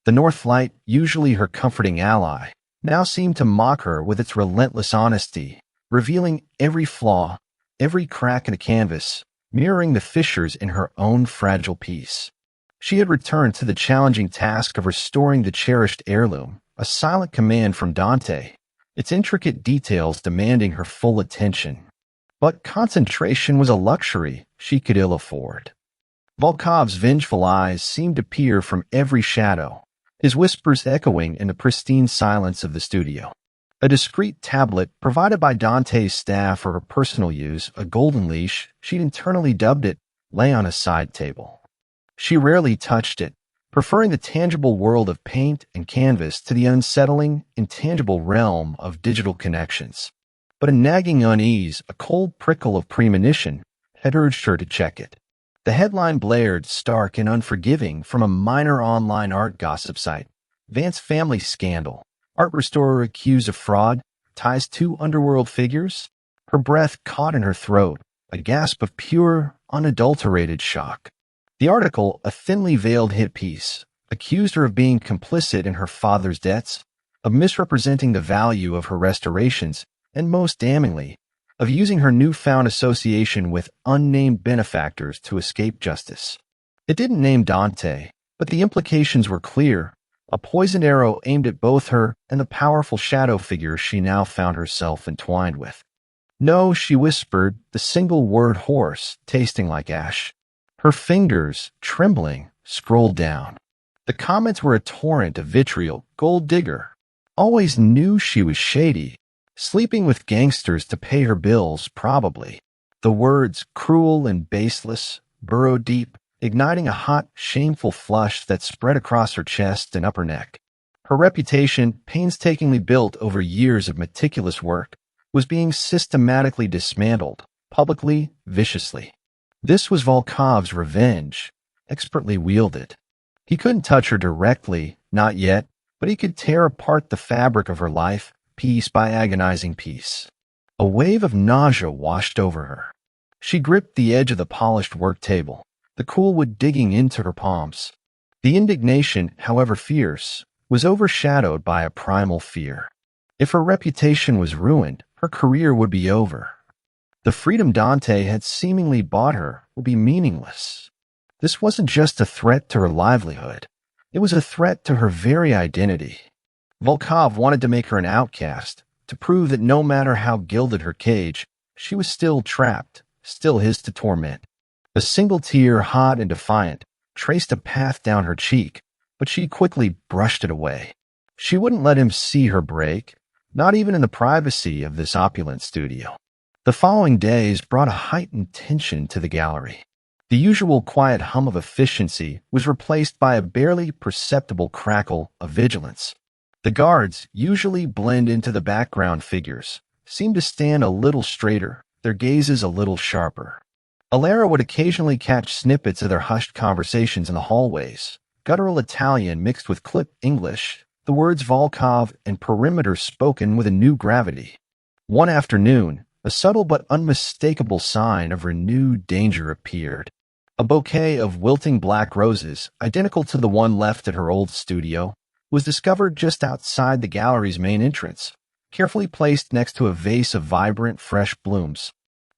The North Light, usually her comforting ally, now seemed to mock her with its relentless honesty, revealing every flaw, every crack in the canvas, mirroring the fissures in her own fragile piece. She had returned to the challenging task of restoring the cherished heirloom, a silent command from Dante, its intricate details demanding her full attention. But concentration was a luxury she could ill afford. Volkov's vengeful eyes seemed to peer from every shadow, his whispers echoing in the pristine silence of the studio. A discreet tablet provided by Dante's staff for her personal use, a golden leash, she'd internally dubbed it, lay on a side table. She rarely touched it, preferring the tangible world of paint and canvas to the unsettling, intangible realm of digital connections. But a nagging unease, a cold prickle of premonition, had urged her to check it. The headline blared, stark and unforgiving, from a minor online art gossip site. Vance family scandal. Art restorer accused of fraud. Ties two underworld figures. Her breath caught in her throat, a gasp of pure, unadulterated shock. The article, a thinly veiled hit piece, accused her of being complicit in her father's debts, of misrepresenting the value of her restorations, and most damningly, of using her newfound association with unnamed benefactors to escape justice. It didn't name Dante, but the implications were clear, a poisoned arrow aimed at both her and the powerful shadow figure she now found herself entwined with. No, she whispered, the single word hoarse, tasting like ash. Her fingers, trembling, scrolled down. The comments were a torrent of vitriol. Gold digger. Always knew she was shady. Sleeping with gangsters to pay her bills, probably. The words, cruel and baseless, burrowed deep, igniting a hot, shameful flush that spread across her chest and upper neck. Her reputation, painstakingly built over years of meticulous work, was being systematically dismantled, publicly, viciously. This was Volkov's revenge, expertly wielded. He couldn't touch her directly, not yet, but he could tear apart the fabric of her life, piece by agonizing piece. A wave of nausea washed over her. She gripped the edge of the polished work table, the cool wood digging into her palms. The indignation, however fierce, was overshadowed by a primal fear. If her reputation was ruined, her career would be over. The freedom Dante had seemingly bought her would be meaningless. This wasn't just a threat to her livelihood. It was a threat to her very identity. Volkov wanted to make her an outcast, to prove that no matter how gilded her cage, she was still trapped, still his to torment. A single tear, hot and defiant, traced a path down her cheek, but she quickly brushed it away. She wouldn't let him see her break, not even in the privacy of this opulent studio. The following days brought a heightened tension to the gallery. The usual quiet hum of efficiency was replaced by a barely perceptible crackle of vigilance. The guards, usually blend into the background figures, seemed to stand a little straighter, their gazes a little sharper. Alara would occasionally catch snippets of their hushed conversations in the hallways, guttural Italian mixed with clipped English, the words Volkov and perimeter spoken with a new gravity. One afternoon, a subtle but unmistakable sign of renewed danger appeared. A bouquet of wilting black roses, identical to the one left at her old studio, was discovered just outside the gallery's main entrance, carefully placed next to a vase of vibrant, fresh blooms.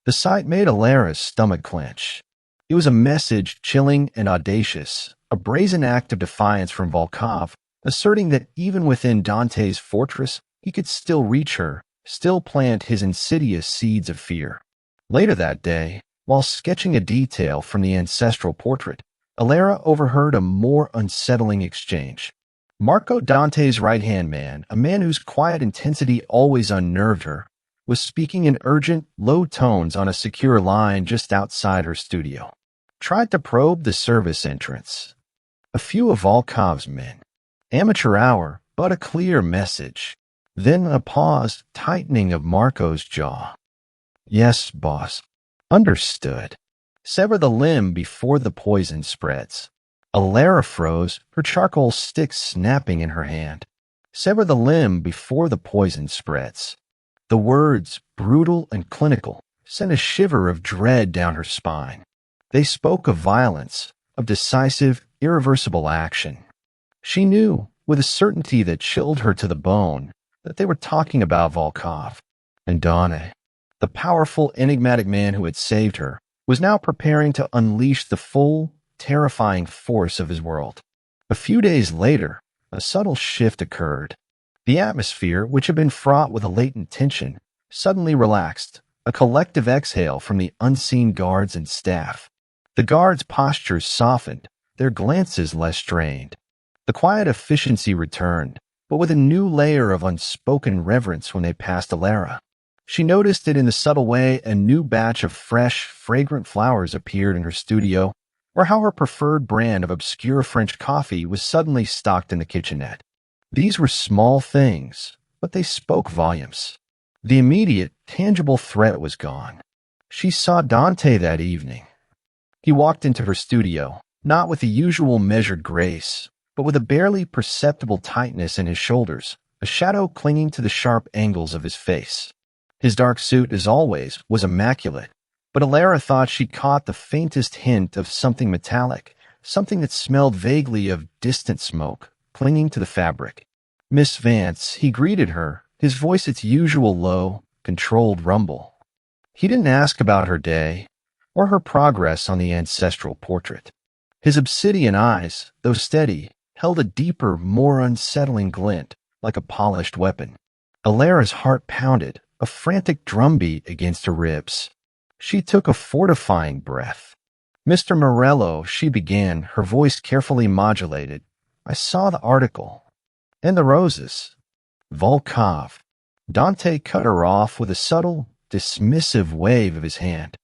The sight made Alara's stomach clench. It was a message chilling and audacious, a brazen act of defiance from Volkov, asserting that even within Dante's fortress, he could still reach her, still plant his insidious seeds of fear. Later that day, while sketching a detail from the ancestral portrait, Alara overheard a more unsettling exchange. Marco Dante's right-hand man, a man whose quiet intensity always unnerved her, was speaking in urgent, low tones on a secure line just outside her studio. Tried to probe the service entrance. A few of Volkov's men. Amateur hour, but a clear message. Then a pause, tightening of Marco's jaw. Yes, boss. Understood. Sever the limb before the poison spreads. Alara froze, her charcoal stick snapping in her hand. Sever the limb before the poison spreads. The words, brutal and clinical, sent a shiver of dread down her spine. They spoke of violence, of decisive, irreversible action. She knew, with a certainty that chilled her to the bone, that they were talking about Volkov. And Dante, the powerful, enigmatic man who had saved her, was now preparing to unleash the full, terrifying force of his world. A few days later, a subtle shift occurred. The atmosphere, which had been fraught with a latent tension, suddenly relaxed, a collective exhale from the unseen guards and staff. The guards' postures softened, their glances less strained. The quiet efficiency returned, but with a new layer of unspoken reverence when they passed Alara. She noticed that in a subtle way a new batch of fresh, fragrant flowers appeared in her studio, or how her preferred brand of obscure French coffee was suddenly stocked in the kitchenette. These were small things, but they spoke volumes. The immediate, tangible threat was gone. She saw Dante that evening. He walked into her studio, not with the usual measured grace, but with a barely perceptible tightness in his shoulders, a shadow clinging to the sharp angles of his face. His dark suit, as always, was immaculate, but Alara thought she caught the faintest hint of something metallic, something that smelled vaguely of distant smoke, clinging to the fabric. Miss Vance, he greeted her, his voice its usual low, controlled rumble. He didn't ask about her day, or her progress on the ancestral portrait. His obsidian eyes, though steady, held a deeper, more unsettling glint, like a polished weapon. Alara's heart pounded, a frantic drumbeat against her ribs. She took a fortifying breath. Mr. Morello, she began, her voice carefully modulated. I saw the article. And the roses. Volkov. Dante cut her off with a subtle, dismissive wave of his hand.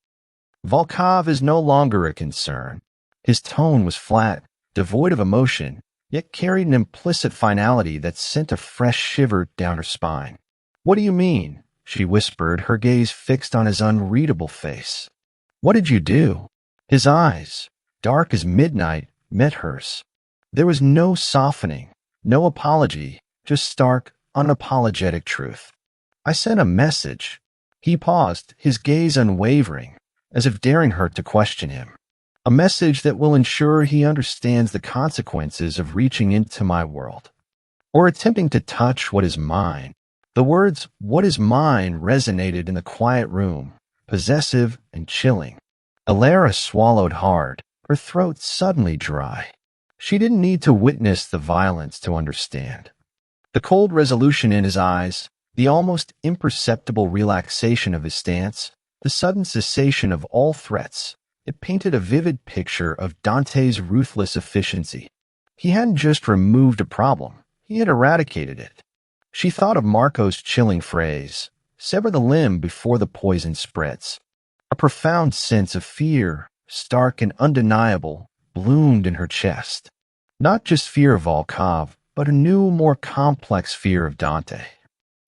Volkov is no longer a concern. His tone was flat, devoid of emotion, yet carried an implicit finality that sent a fresh shiver down her spine. What do you mean? She whispered, her gaze fixed on his unreadable face. What did you do? His eyes, dark as midnight, met hers. There was no softening, no apology, just stark, unapologetic truth. I sent a message. He paused, his gaze unwavering, as if daring her to question him. A message that will ensure he understands the consequences of reaching into my world, or attempting to touch what is mine. The words, what is mine, resonated in the quiet room, possessive and chilling. Alara swallowed hard, her throat suddenly dry. She didn't need to witness the violence to understand. The cold resolution in his eyes, the almost imperceptible relaxation of his stance, the sudden cessation of all threats, it painted a vivid picture of Dante's ruthless efficiency. He hadn't just removed a problem, he had eradicated it. She thought of Marco's chilling phrase, sever the limb before the poison spreads. A profound sense of fear, stark and undeniable, bloomed in her chest. Not just fear of Volkov, but a new, more complex fear of Dante.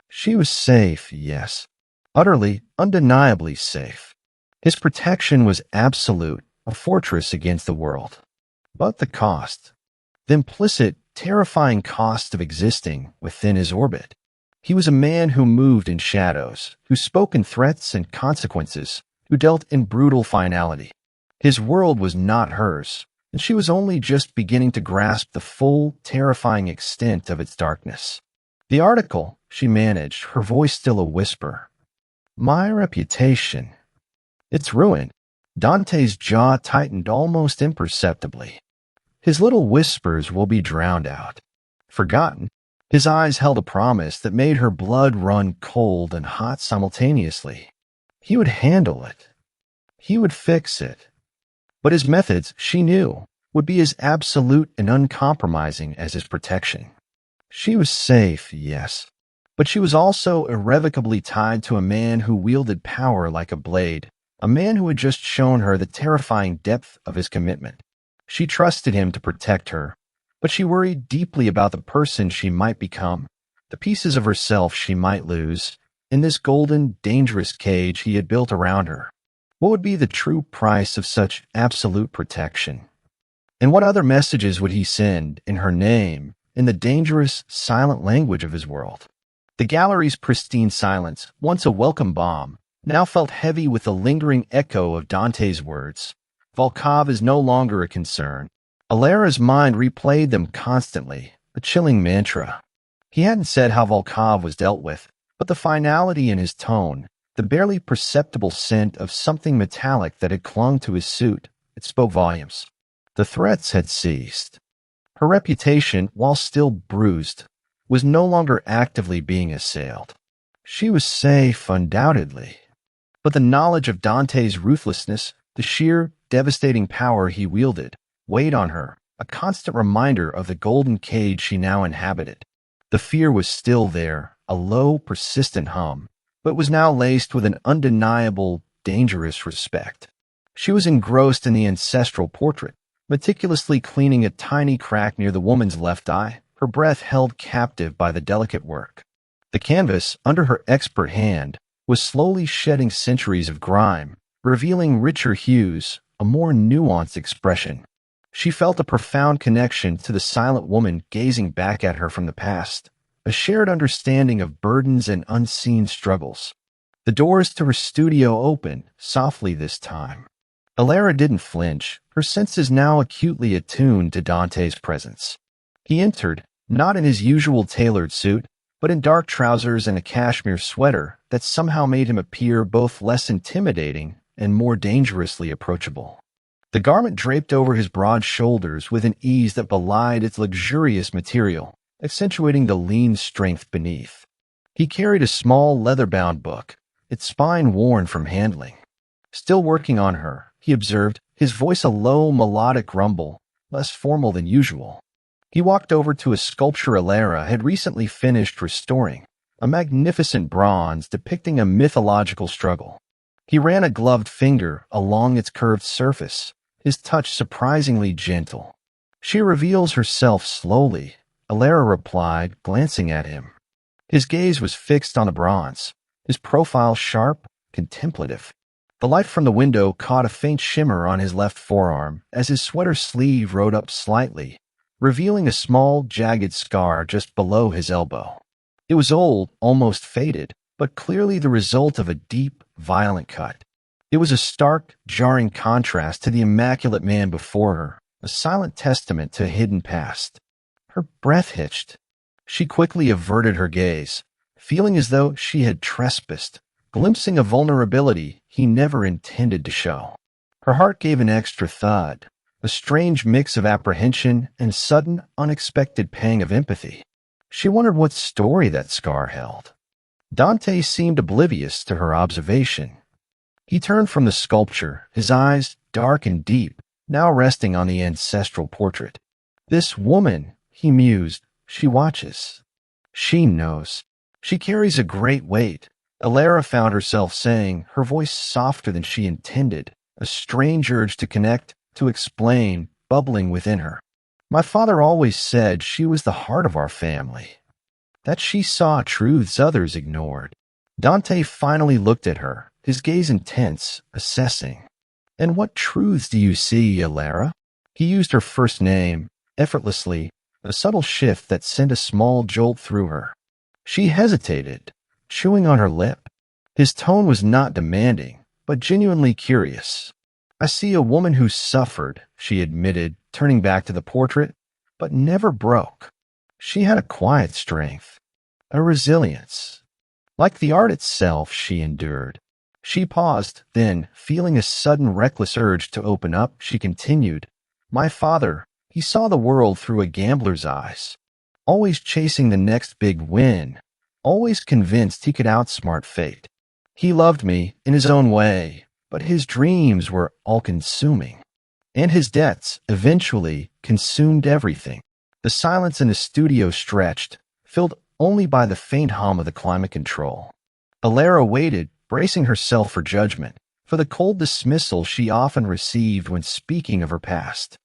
She was safe, yes, utterly, undeniably safe. His protection was absolute, a fortress against the world. But the cost, the implicit, terrifying cost of existing within his orbit. He was a man who moved in shadows, who spoke in threats and consequences, who dealt in brutal finality. His world was not hers, and she was only just beginning to grasp the full, terrifying extent of its darkness. The article, she managed, her voice still a whisper. My reputation. It's ruined. Dante's jaw tightened almost imperceptibly. His little whispers will be drowned out. Forgotten. His eyes held a promise that made her blood run cold and hot simultaneously. He would handle it. He would fix it. But his methods, she knew, would be as absolute and uncompromising as his protection. She was safe, yes, but she was also irrevocably tied to a man who wielded power like a blade, a man who had just shown her the terrifying depth of his commitment. She trusted him to protect her, but she worried deeply about the person she might become, the pieces of herself she might lose, in this golden, dangerous cage he had built around her. What would be the true price of such absolute protection? And what other messages would he send in her name, in the dangerous, silent language of his world? The gallery's pristine silence, once a welcome balm, now felt heavy with the lingering echo of Dante's words. Volkov is no longer a concern. Alara's mind replayed them constantly, a chilling mantra. He hadn't said how Volkov was dealt with, but the finality in his tone, the barely perceptible scent of something metallic that had clung to his suit, it spoke volumes. The threats had ceased. Her reputation, while still bruised, was no longer actively being assailed. She was safe, undoubtedly. But the knowledge of Dante's ruthlessness, the sheer, devastating power he wielded, weighed on her, a constant reminder of the golden cage she now inhabited. The fear was still there, a low, persistent hum, but was now laced with an undeniable, dangerous respect. She was engrossed in the ancestral portrait, meticulously cleaning a tiny crack near the woman's left eye, her breath held captive by the delicate work. The canvas, under her expert hand, was slowly shedding centuries of grime, revealing richer hues, a more nuanced expression. She felt a profound connection to the silent woman gazing back at her from the past, a shared understanding of burdens and unseen struggles. The doors to her studio opened, softly this time. Alara didn't flinch, her senses now acutely attuned to Dante's presence. He entered, not in his usual tailored suit, but in dark trousers and a cashmere sweater that somehow made him appear both less intimidating and more dangerously approachable. The garment draped over his broad shoulders with an ease that belied its luxurious material, accentuating the lean strength beneath. He carried a small leather-bound book, its spine worn from handling. Still working on her, he observed, his voice a low, melodic rumble, less formal than usual. He walked over to a sculpture Alara had recently finished restoring, a magnificent bronze depicting a mythological struggle. He ran a gloved finger along its curved surface, his touch surprisingly gentle. She reveals herself slowly, Alara replied, glancing at him. His gaze was fixed on the bronze, his profile sharp, contemplative. The light from the window caught a faint shimmer on his left forearm as his sweater sleeve rode up slightly, revealing a small, jagged scar just below his elbow. It was old, almost faded, but clearly the result of a deep, violent cut. It was a stark, jarring contrast to the immaculate man before her, a silent testament to a hidden past. Her breath hitched. She quickly averted her gaze, feeling as though she had trespassed, glimpsing a vulnerability he never intended to show. Her heart gave an extra thud, a strange mix of apprehension and sudden, unexpected pang of empathy. She wondered what story that scar held. Dante seemed oblivious to her observation. He turned from the sculpture, his eyes, dark and deep, now resting on the ancestral portrait. This woman, he mused, she watches. She knows. She carries a great weight. Alara found herself saying, her voice softer than she intended, a strange urge to connect, to explain, bubbling within her. My father always said she was the heart of our family, that she saw truths others ignored. Dante finally looked at her, his gaze intense, assessing. And what truths do you see, Alara? He used her first name, effortlessly, a subtle shift that sent a small jolt through her. She hesitated, chewing on her lip. His tone was not demanding, but genuinely curious. I see a woman who suffered, she admitted, turning back to the portrait, but never broke. She had a quiet strength, a resilience. Like the art itself, she endured. She paused, then, feeling a sudden reckless urge to open up, she continued, "My father, he saw the world through a gambler's eyes, always chasing the next big win, always convinced he could outsmart fate. He loved me in his own way, but his dreams were all-consuming. And his debts eventually consumed everything." The silence in the studio stretched, filled only by the faint hum of the climate control. Alara waited, bracing herself for judgment, for the cold dismissal she often received when speaking of her past.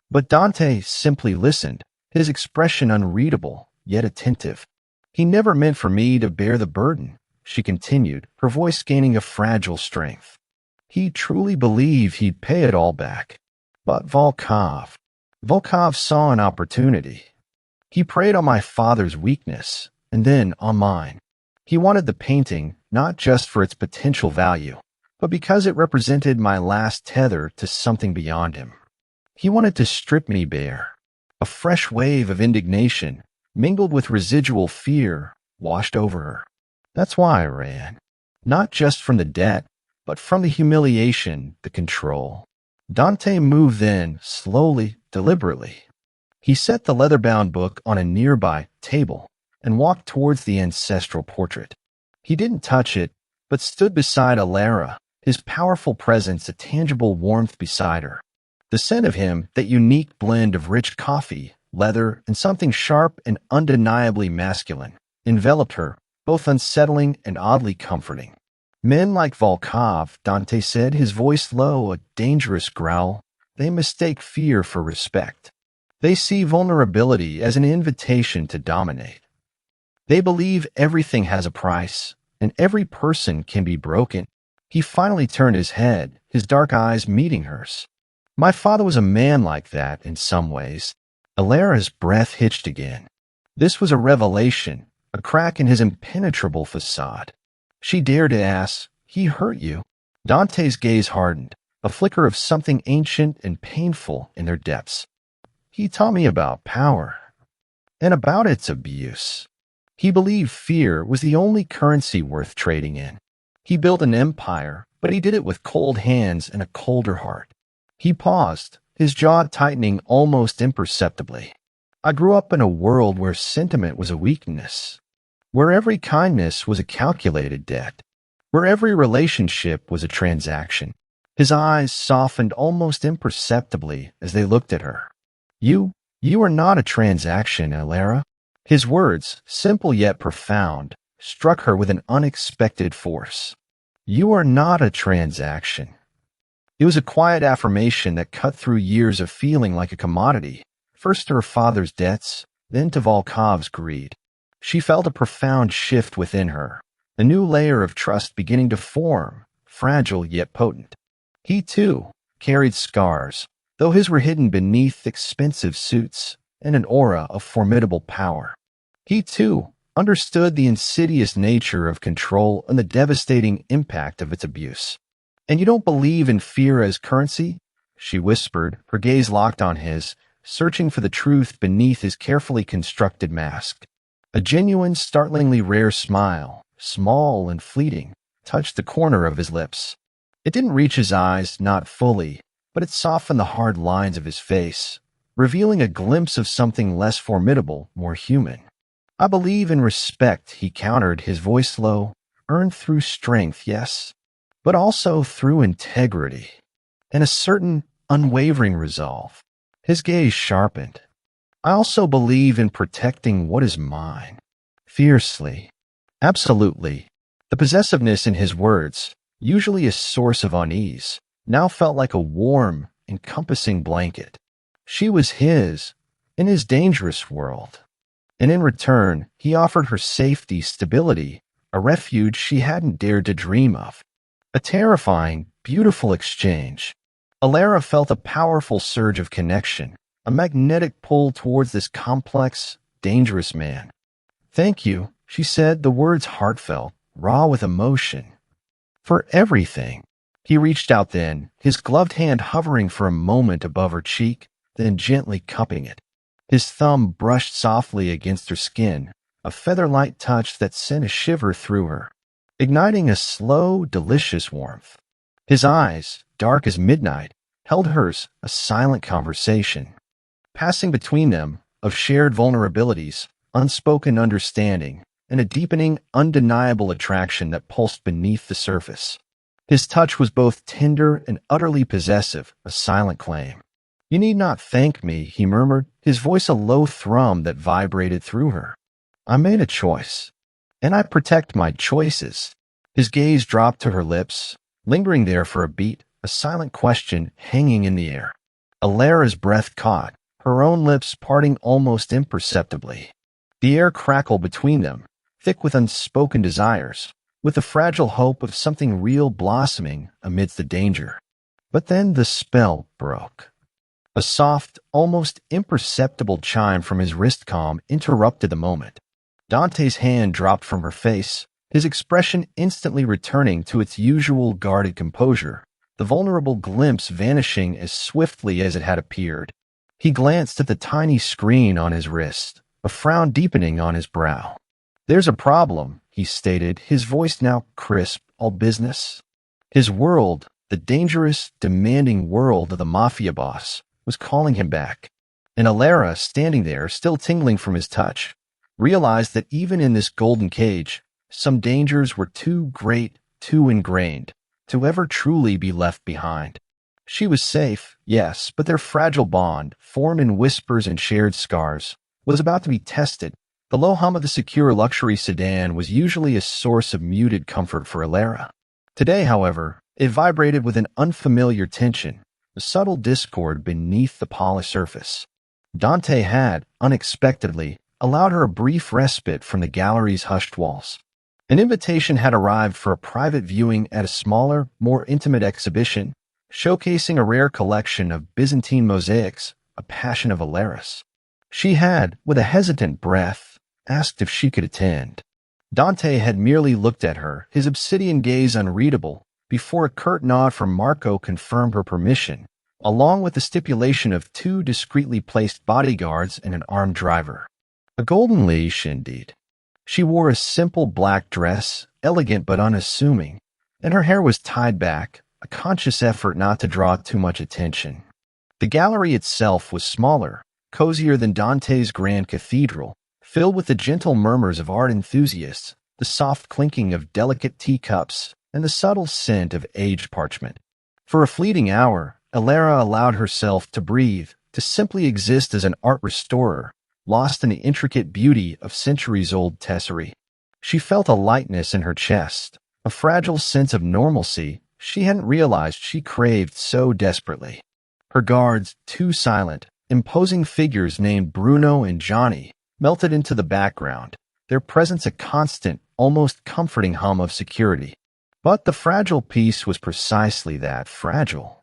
But Dante simply listened, his expression unreadable, yet attentive. "He never meant for me to bear the burden," she continued, her voice gaining a fragile strength. "He truly believed he'd pay it all back. But Volkov saw an opportunity. He preyed on my father's weakness, and then on mine. He wanted the painting not just for its potential value, but because it represented my last tether to something beyond him. He wanted to strip me bare." A fresh wave of indignation, mingled with residual fear, washed over her. "That's why I ran. Not just from the debt, but from the humiliation, the control." Dante moved then, slowly, deliberately. He set the leather-bound book on a nearby table and walked towards the ancestral portrait. He didn't touch it, but stood beside Alara, his powerful presence a tangible warmth beside her. The scent of him, that unique blend of rich coffee, leather, and something sharp and undeniably masculine, enveloped her, both unsettling and oddly comforting. "Men like Volkov," Dante said, his voice low, a dangerous growl, "they mistake fear for respect. They see vulnerability as an invitation to dominate. They believe everything has a price, and every person can be broken." He finally turned his head, his dark eyes meeting hers. "My father was a man like that in some ways." Alara's breath hitched again. This was a revelation, a crack in his impenetrable facade. She dared to ask, "He hurt you?" Dante's gaze hardened, a flicker of something ancient and painful in their depths. "He taught me about power, and about its abuse. He believed fear was the only currency worth trading in. He built an empire, but he did it with cold hands and a colder heart." He paused, his jaw tightening almost imperceptibly. "I grew up in a world where sentiment was a weakness, where every kindness was a calculated debt, where every relationship was a transaction." His eyes softened almost imperceptibly as they looked at her. You are not a transaction, Alara." His words, simple yet profound, struck her with an unexpected force. "You are not a transaction." It was a quiet affirmation that cut through years of feeling like a commodity, first to her father's debts, then to Volkov's greed. She felt a profound shift within her, a new layer of trust beginning to form, fragile yet potent. He, too, carried scars, though his were hidden beneath expensive suits and an aura of formidable power. He, too, understood the insidious nature of control and the devastating impact of its abuse. "And you don't believe in fear as currency?" she whispered, her gaze locked on his, searching for the truth beneath his carefully constructed mask. A genuine, startlingly rare smile, small and fleeting, touched the corner of his lips. It didn't reach his eyes, not fully, but it softened the hard lines of his face, revealing a glimpse of something less formidable, more human. "I believe in respect," he countered, his voice low, "earned through strength, yes, but also through integrity, and a certain unwavering resolve." His gaze sharpened. "I also believe in protecting what is mine. Fiercely. Absolutely." The possessiveness in his words, usually a source of unease, now felt like a warm, encompassing blanket. She was his, in his dangerous world. And in return, he offered her safety, stability, a refuge she hadn't dared to dream of. A terrifying, beautiful exchange. Alara felt a powerful surge of connection, a magnetic pull towards this complex, dangerous man. "Thank you," She said, the words heartfelt, raw with emotion. For everything. He reached out then, his gloved hand hovering for a moment above her cheek, then gently cupping it. His thumb brushed softly against her skin, a feather-light touch that sent a shiver through her, igniting a slow, delicious warmth. His eyes, dark as midnight, held hers, a silent conversation, passing between them, of shared vulnerabilities, unspoken understanding, and a deepening, undeniable attraction that pulsed beneath the surface. His touch was both tender and utterly possessive, a silent claim. You need not thank me, he murmured, his voice a low thrum that vibrated through her. I made a choice, and I protect my choices. His gaze dropped to her lips, lingering there for a beat, a silent question hanging in the air. Alara's breath caught, her own lips parting almost imperceptibly. The air crackled between them, thick with unspoken desires, with the fragile hope of something real blossoming amidst the danger. But then the spell broke. A soft, almost imperceptible chime from his wrist comb interrupted the moment. Dante's hand dropped from her face, his expression instantly returning to its usual guarded composure, the vulnerable glimpse vanishing as swiftly as it had appeared. He glanced at the tiny screen on his wrist, a frown deepening on his brow. There's a problem, he stated, his voice now crisp, all business. His world, the dangerous, demanding world of the Mafia Boss, was calling him back. And Alara, standing there, still tingling from his touch, realized that even in this golden cage, some dangers were too great, too ingrained, to ever truly be left behind. She was safe, yes, but their fragile bond, formed in whispers and shared scars, was about to be tested. The low hum of the secure luxury sedan was usually a source of muted comfort for Alara. Today, however, it vibrated with an unfamiliar tension, a subtle discord beneath the polished surface. Dante had, unexpectedly, allowed her a brief respite from the gallery's hushed walls. An invitation had arrived for a private viewing at a smaller, more intimate exhibition, showcasing a rare collection of Byzantine mosaics, a passion of Alara's. She had, with a hesitant breath, asked if she could attend. Dante had merely looked at her, his obsidian gaze unreadable, before a curt nod from Marco confirmed her permission, along with the stipulation of 2 discreetly placed bodyguards and an armed driver. A golden leash, indeed. She wore a simple black dress, elegant but unassuming, and her hair was tied back, a conscious effort not to draw too much attention. The gallery itself was smaller, cozier than Dante's grand cathedral, filled with the gentle murmurs of art enthusiasts, the soft clinking of delicate teacups, and the subtle scent of aged parchment. For a fleeting hour, Alara allowed herself to breathe, to simply exist as an art restorer, lost in the intricate beauty of centuries-old tesserae. She felt a lightness in her chest, a fragile sense of normalcy she hadn't realized she craved so desperately. Her guards, 2 silent, imposing figures named Bruno and Johnny, melted into the background, their presence a constant, almost comforting hum of security. But the fragile piece was precisely that, fragile.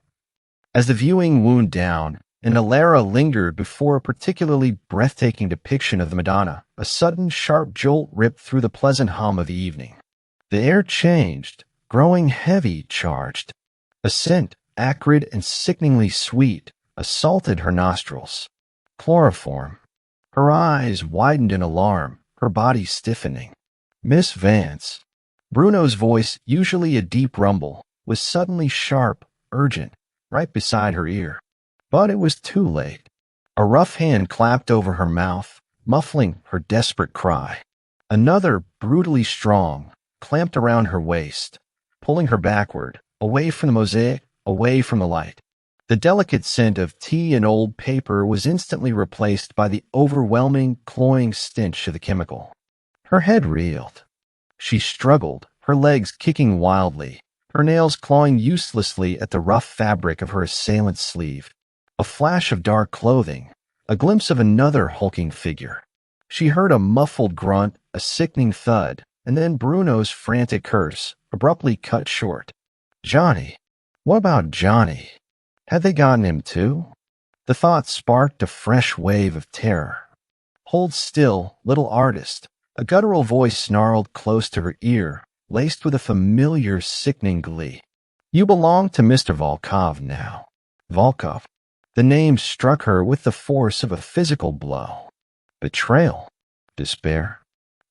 As the viewing wound down, and Alara lingered before a particularly breathtaking depiction of the Madonna, a sudden, sharp jolt ripped through the pleasant hum of the evening. The air changed, growing heavy, charged. A scent, acrid and sickeningly sweet, assaulted her nostrils. Chloroform. Her eyes widened in alarm, her body stiffening. Miss Vance. Bruno's voice, usually a deep rumble, was suddenly sharp, urgent, right beside her ear. But it was too late. A rough hand clapped over her mouth, muffling her desperate cry. Another, brutally strong, clamped around her waist, pulling her backward, away from the mosaic, away from the light. The delicate scent of tea and old paper was instantly replaced by the overwhelming, cloying stench of the chemical. Her head reeled. She struggled, her legs kicking wildly, her nails clawing uselessly at the rough fabric of her assailant's sleeve. A flash of dark clothing, a glimpse of another hulking figure. She heard a muffled grunt, a sickening thud, and then Bruno's frantic curse, abruptly cut short. Johnny? What about Johnny? Had they gotten him too? The thought sparked a fresh wave of terror. Hold still, little artist, A guttural voice snarled close to her ear, laced with a familiar, sickening glee. You belong to Mr. Volkov now. Volkov. The name struck her with the force of a physical blow. Betrayal. Despair.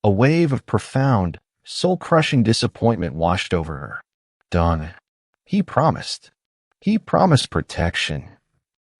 A wave of profound, soul-crushing disappointment washed over her. Donna. He promised. He promised protection.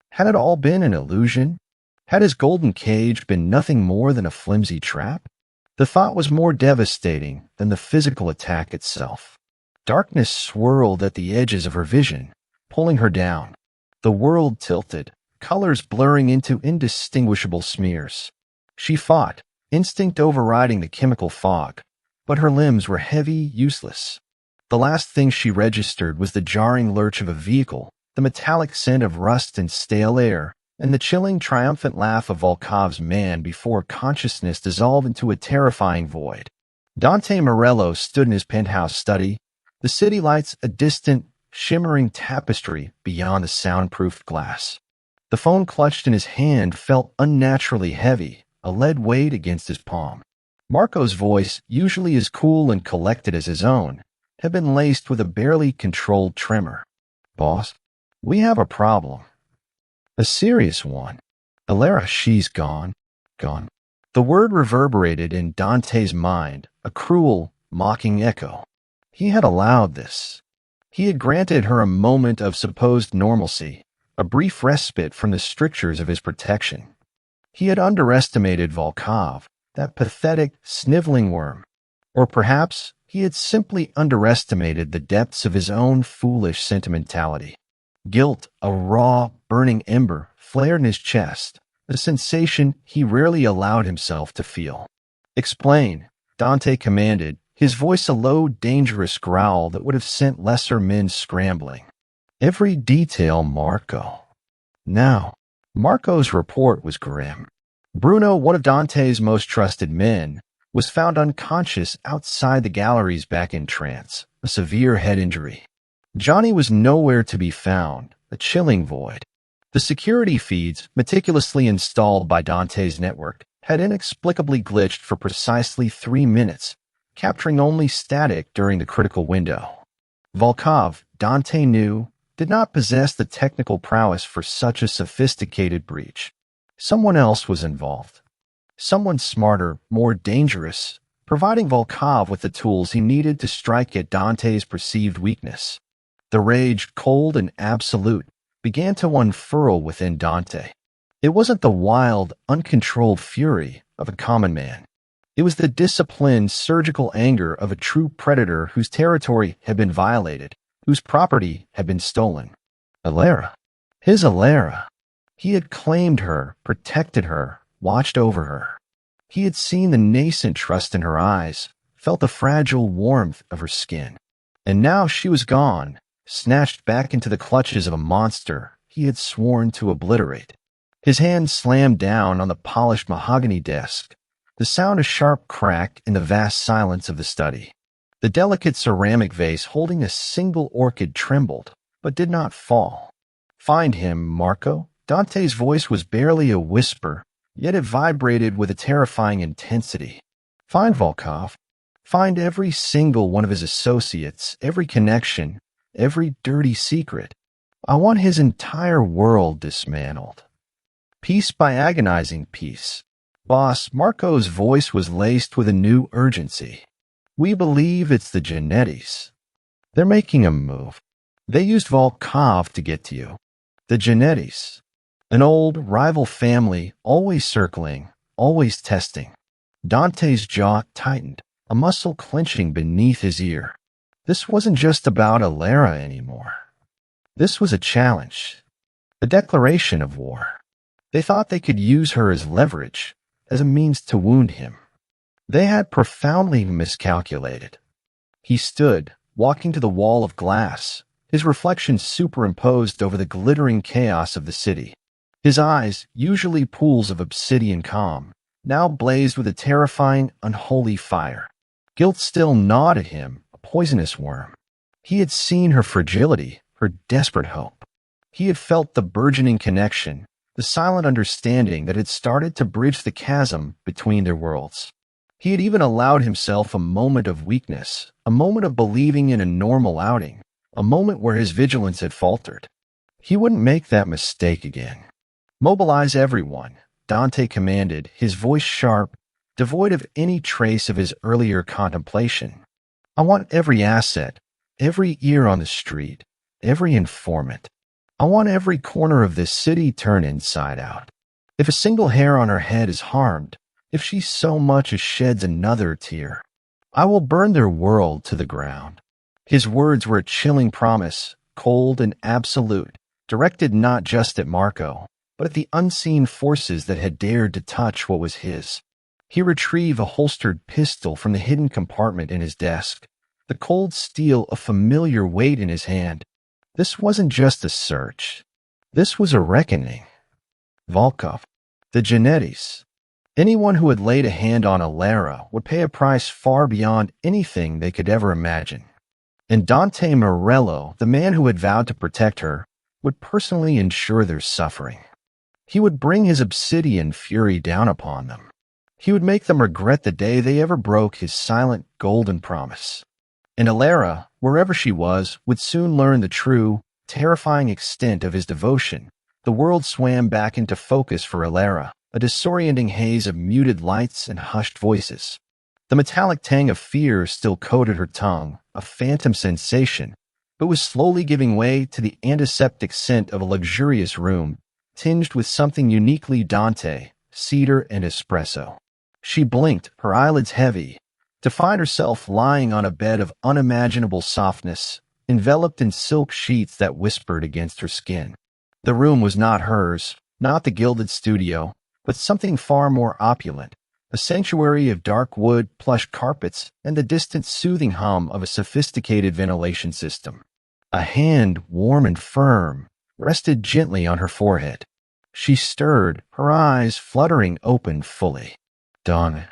Had it all been an illusion? Had his golden cage been nothing more than a flimsy trap? The thought was more devastating than the physical attack itself. Darkness swirled at the edges of her vision, pulling her down. The world tilted, colors blurring into indistinguishable smears. She fought, instinct overriding the chemical fog, but her limbs were heavy, useless. The last thing she registered was the jarring lurch of a vehicle, the metallic scent of rust and stale air, and the chilling, triumphant laugh of Volkov's man before consciousness dissolved into a terrifying void. Dante Morello stood in his penthouse study, the city lights a distant, shimmering tapestry beyond the soundproofed glass. The phone clutched in his hand felt unnaturally heavy, a lead weight against his palm. Marco's voice, usually as cool and collected as his own, had been laced with a barely controlled tremor. Boss, we have a problem. A serious one. Alara, she's gone. Gone. The word reverberated in Dante's mind, a cruel, mocking echo. He had allowed this. He had granted her a moment of supposed normalcy, a brief respite from the strictures of his protection. He had underestimated Volkov, that pathetic, sniveling worm. Or perhaps he had simply underestimated the depths of his own foolish sentimentality. Guilt, a raw, burning ember, flared in his chest, a sensation he rarely allowed himself to feel. Explain, Dante commanded, his voice a low, dangerous growl that would have sent lesser men scrambling. Every detail, Marco. Now, Marco's report was grim. Bruno, one of Dante's most trusted men, was found unconscious outside the gallery's back-end trance, a severe head injury. Johnny was nowhere to be found, a chilling void. The security feeds, meticulously installed by Dante's network, had inexplicably glitched for precisely 3 minutes, capturing only static during the critical window. Volkov, Dante knew, did not possess the technical prowess for such a sophisticated breach. Someone else was involved. Someone smarter, more dangerous, providing Volkov with the tools he needed to strike at Dante's perceived weakness. The rage, cold and absolute, began to unfurl within Dante. It wasn't the wild, uncontrolled fury of a common man. It was the disciplined, surgical anger of a true predator whose territory had been violated, whose property had been stolen. Alara. His Alara. He had claimed her, protected her, watched over her. He had seen the nascent trust in her eyes, felt the fragile warmth of her skin. And now she was gone, snatched back into the clutches of a monster he had sworn to obliterate. His hand slammed down on the polished mahogany desk, the sound a sharp crack in the vast silence of the study. The delicate ceramic vase holding a single orchid trembled, but did not fall. Find him, Marco. Dante's voice was barely a whisper, yet it vibrated with a terrifying intensity. Find Volkov. Find every single one of his associates, every connection, every dirty secret. I want his entire world dismantled. Piece by agonizing piece. Boss, Marco's voice was laced with a new urgency. We believe it's the Genettis. They're making a move. They used Volkov to get to you. The Genettis. An old, rival family, always circling, always testing. Dante's jaw tightened, a muscle clenching beneath his ear. This wasn't just about Alara anymore. This was a challenge, a declaration of war. They thought they could use her as leverage, as a means to wound him. They had profoundly miscalculated. He stood, walking to the wall of glass, his reflection superimposed over the glittering chaos of the city. His eyes, usually pools of obsidian calm, now blazed with a terrifying, unholy fire. Guilt still gnawed at him, a poisonous worm. He had seen her fragility, her desperate hope. He had felt the burgeoning connection, the silent understanding that had started to bridge the chasm between their worlds. He had even allowed himself a moment of weakness, a moment of believing in a normal outing, a moment where his vigilance had faltered. He wouldn't make that mistake again. Mobilize everyone, Dante commanded, his voice sharp, devoid of any trace of his earlier contemplation. I want every asset, every ear on the street, every informant. I want every corner of this city turned inside out. If a single hair on her head is harmed, if she so much as sheds another tear, I will burn their world to the ground. His words were a chilling promise, cold and absolute, directed not just at Marco, but at the unseen forces that had dared to touch what was his. He retrieved a holstered pistol from the hidden compartment in his desk, the cold steel a familiar weight in his hand. This wasn't just a search. This was a reckoning. Volkov, the Genettis. Anyone who had laid a hand on Alara would pay a price far beyond anything they could ever imagine. And Dante Morello, the man who had vowed to protect her, would personally ensure their suffering. He would bring his obsidian fury down upon them. He would make them regret the day they ever broke his silent golden promise. And Alara, wherever she was, would soon learn the true, terrifying extent of his devotion. The world swam back into focus for Alara, a disorienting haze of muted lights and hushed voices. The metallic tang of fear still coated her tongue, a phantom sensation, but was slowly giving way to the antiseptic scent of a luxurious room, tinged with something uniquely Dante, cedar and espresso. She blinked, her eyelids heavy, to find herself lying on a bed of unimaginable softness, enveloped in silk sheets that whispered against her skin. The room was not hers, not the gilded studio, but something far more opulent, a sanctuary of dark wood, plush carpets, and the distant soothing hum of a sophisticated ventilation system. A hand, warm and firm, rested gently on her forehead. She stirred, her eyes fluttering open fully. Donna.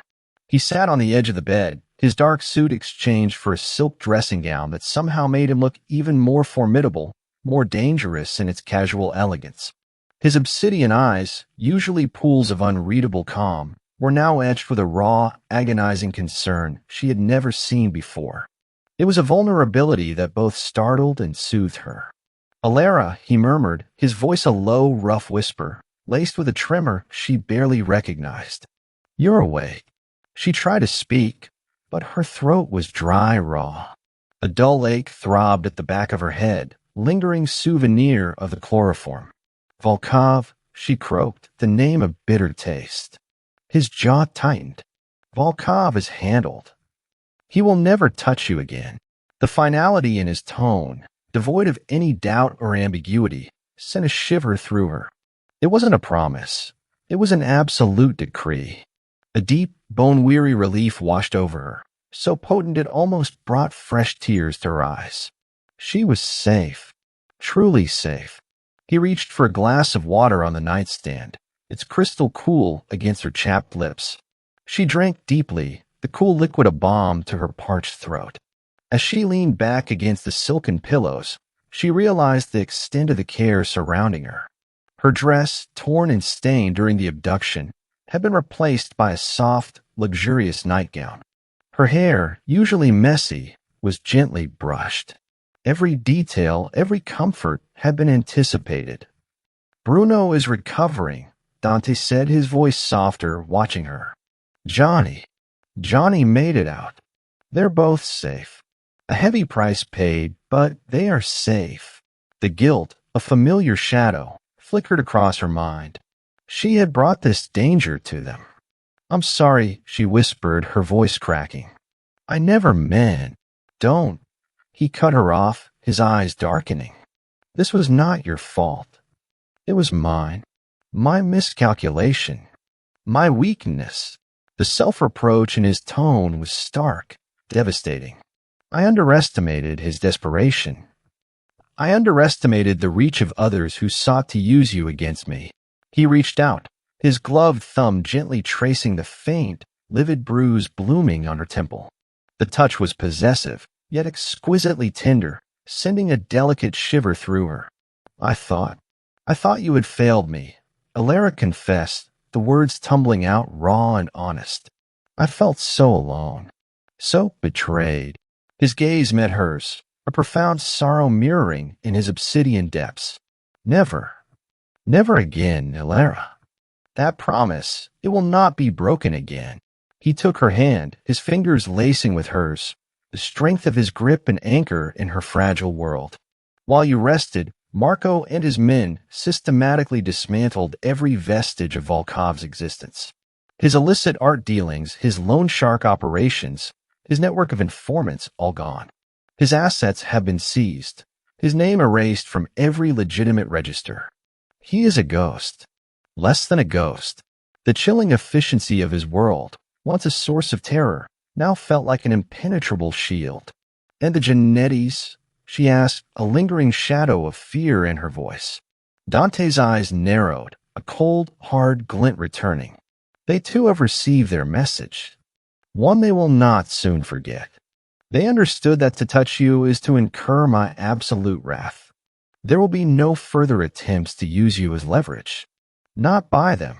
He sat on the edge of the bed, his dark suit exchanged for a silk dressing gown that somehow made him look even more formidable, more dangerous in its casual elegance. His obsidian eyes, usually pools of unreadable calm, were now etched with a raw, agonizing concern she had never seen before. It was a vulnerability that both startled and soothed her. Alara, he murmured, his voice a low, rough whisper, laced with a tremor she barely recognized. You're awake. She tried to speak, but her throat was dry raw. A dull ache throbbed at the back of her head, lingering souvenir of the chloroform. Volkov, she croaked, the name of bitter taste. His jaw tightened. Volkov is handled. He will never touch you again. The finality in his tone, devoid of any doubt or ambiguity, sent a shiver through her. It wasn't a promise. It was an absolute decree. A deep, bone-weary relief washed over her, so potent it almost brought fresh tears to her eyes. She was safe. Truly safe. He reached for a glass of water on the nightstand, its crystal cool against her chapped lips. She drank deeply, the cool liquid a balm to her parched throat. As she leaned back against the silken pillows, she realized the extent of the care surrounding her. Her dress, torn and stained during the abduction, had been replaced by a soft, luxurious nightgown. Her hair, usually messy, was gently brushed. Every detail, every comfort had been anticipated. Bruno is recovering, Dante said, his voice softer, watching her. Johnny made it out. They're both safe. A heavy price paid, but they are safe. The guilt, a familiar shadow, flickered across her mind. She had brought this danger to them. I'm sorry, she whispered, her voice cracking. I never meant. Don't. He cut her off, his eyes darkening. This was not your fault. It was mine. My miscalculation. My weakness. The self-reproach in his tone was stark, devastating. I underestimated his desperation. I underestimated the reach of others who sought to use you against me. He reached out, his gloved thumb gently tracing the faint, livid bruise blooming on her temple. The touch was possessive, yet exquisitely tender, sending a delicate shiver through her. I thought you had failed me. Alara confessed, the words tumbling out raw and honest. I felt so alone, so betrayed. His gaze met hers, a profound sorrow mirroring in his obsidian depths. Never, never again, Ilara. That promise, it will not be broken again. He took her hand, his fingers lacing with hers, the strength of his grip an anchor in her fragile world. While you rested, Marco and his men systematically dismantled every vestige of Volkov's existence. His illicit art dealings, his loan shark operations, his network of informants all gone. His assets have been seized, his name erased from every legitimate register. He is a ghost. Less than a ghost. The chilling efficiency of his world, once a source of terror, now felt like an impenetrable shield. And the Genettis, she asked, a lingering shadow of fear in her voice. Dante's eyes narrowed, a cold, hard glint returning. They too have received their message, one they will not soon forget. They understood that to touch you is to incur my absolute wrath. There will be no further attempts to use you as leverage. Not by them.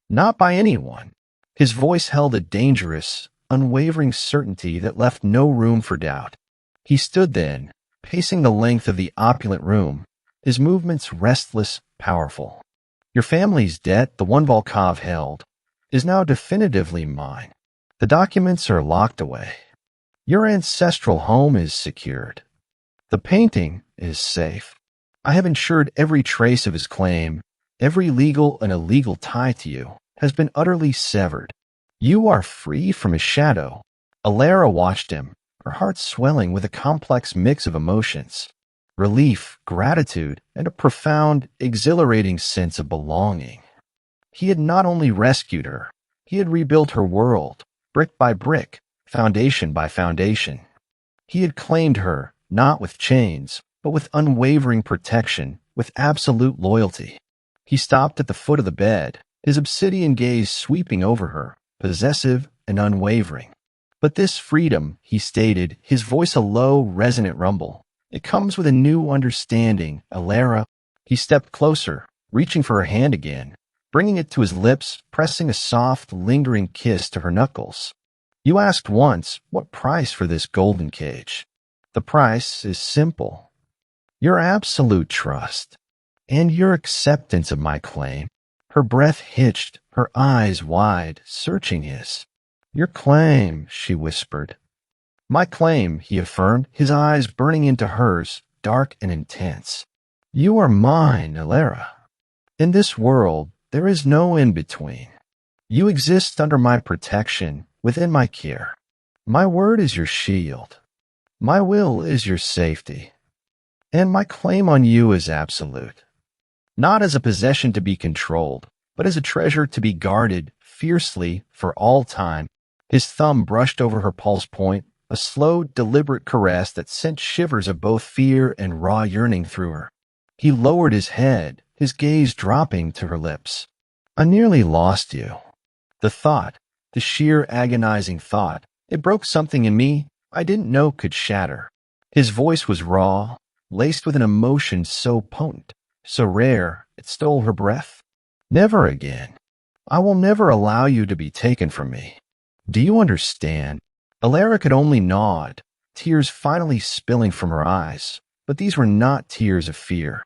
Not by anyone. His voice held a dangerous, unwavering certainty that left no room for doubt. He stood then, pacing the length of the opulent room, his movements restless, powerful. Your family's debt, the one Volkov held, is now definitively mine. The documents are locked away. Your ancestral home is secured. The painting is safe. I have ensured every trace of his claim, every legal and illegal tie to you, has been utterly severed. You are free from his shadow. Ilara watched him, her heart swelling with a complex mix of emotions. Relief, gratitude, and a profound, exhilarating sense of belonging. He had not only rescued her, he had rebuilt her world, brick by brick, foundation by foundation. He had claimed her, not with chains, but with unwavering protection, with absolute loyalty. He stopped at the foot of the bed, his obsidian gaze sweeping over her, possessive and unwavering. But this freedom, he stated, his voice a low, resonant rumble, it comes with a new understanding, Ilara. He stepped closer, reaching for her hand again, bringing it to his lips, pressing a soft, lingering kiss to her knuckles. You asked once, what price for this golden cage? The price is simple. Your absolute trust, and your acceptance of my claim. Her breath hitched, her eyes wide, searching his. Your claim, she whispered. My claim, he affirmed, his eyes burning into hers, dark and intense. You are mine, Ilara. In this world, there is no in-between. You exist under my protection, within my care. My word is your shield. My will is your safety. And my claim on you is absolute. Not as a possession to be controlled, but as a treasure to be guarded fiercely for all time. His thumb brushed over her pulse point, a slow, deliberate caress that sent shivers of both fear and raw yearning through her. He lowered his head, his gaze dropping to her lips. I nearly lost you. The thought, the sheer agonizing thought, it broke something in me I didn't know could shatter. His voice was raw, laced with an emotion so potent, so rare, it stole her breath. Never again. I will never allow you to be taken from me. Do you understand? Ilara could only nod, tears finally spilling from her eyes, but these were not tears of fear.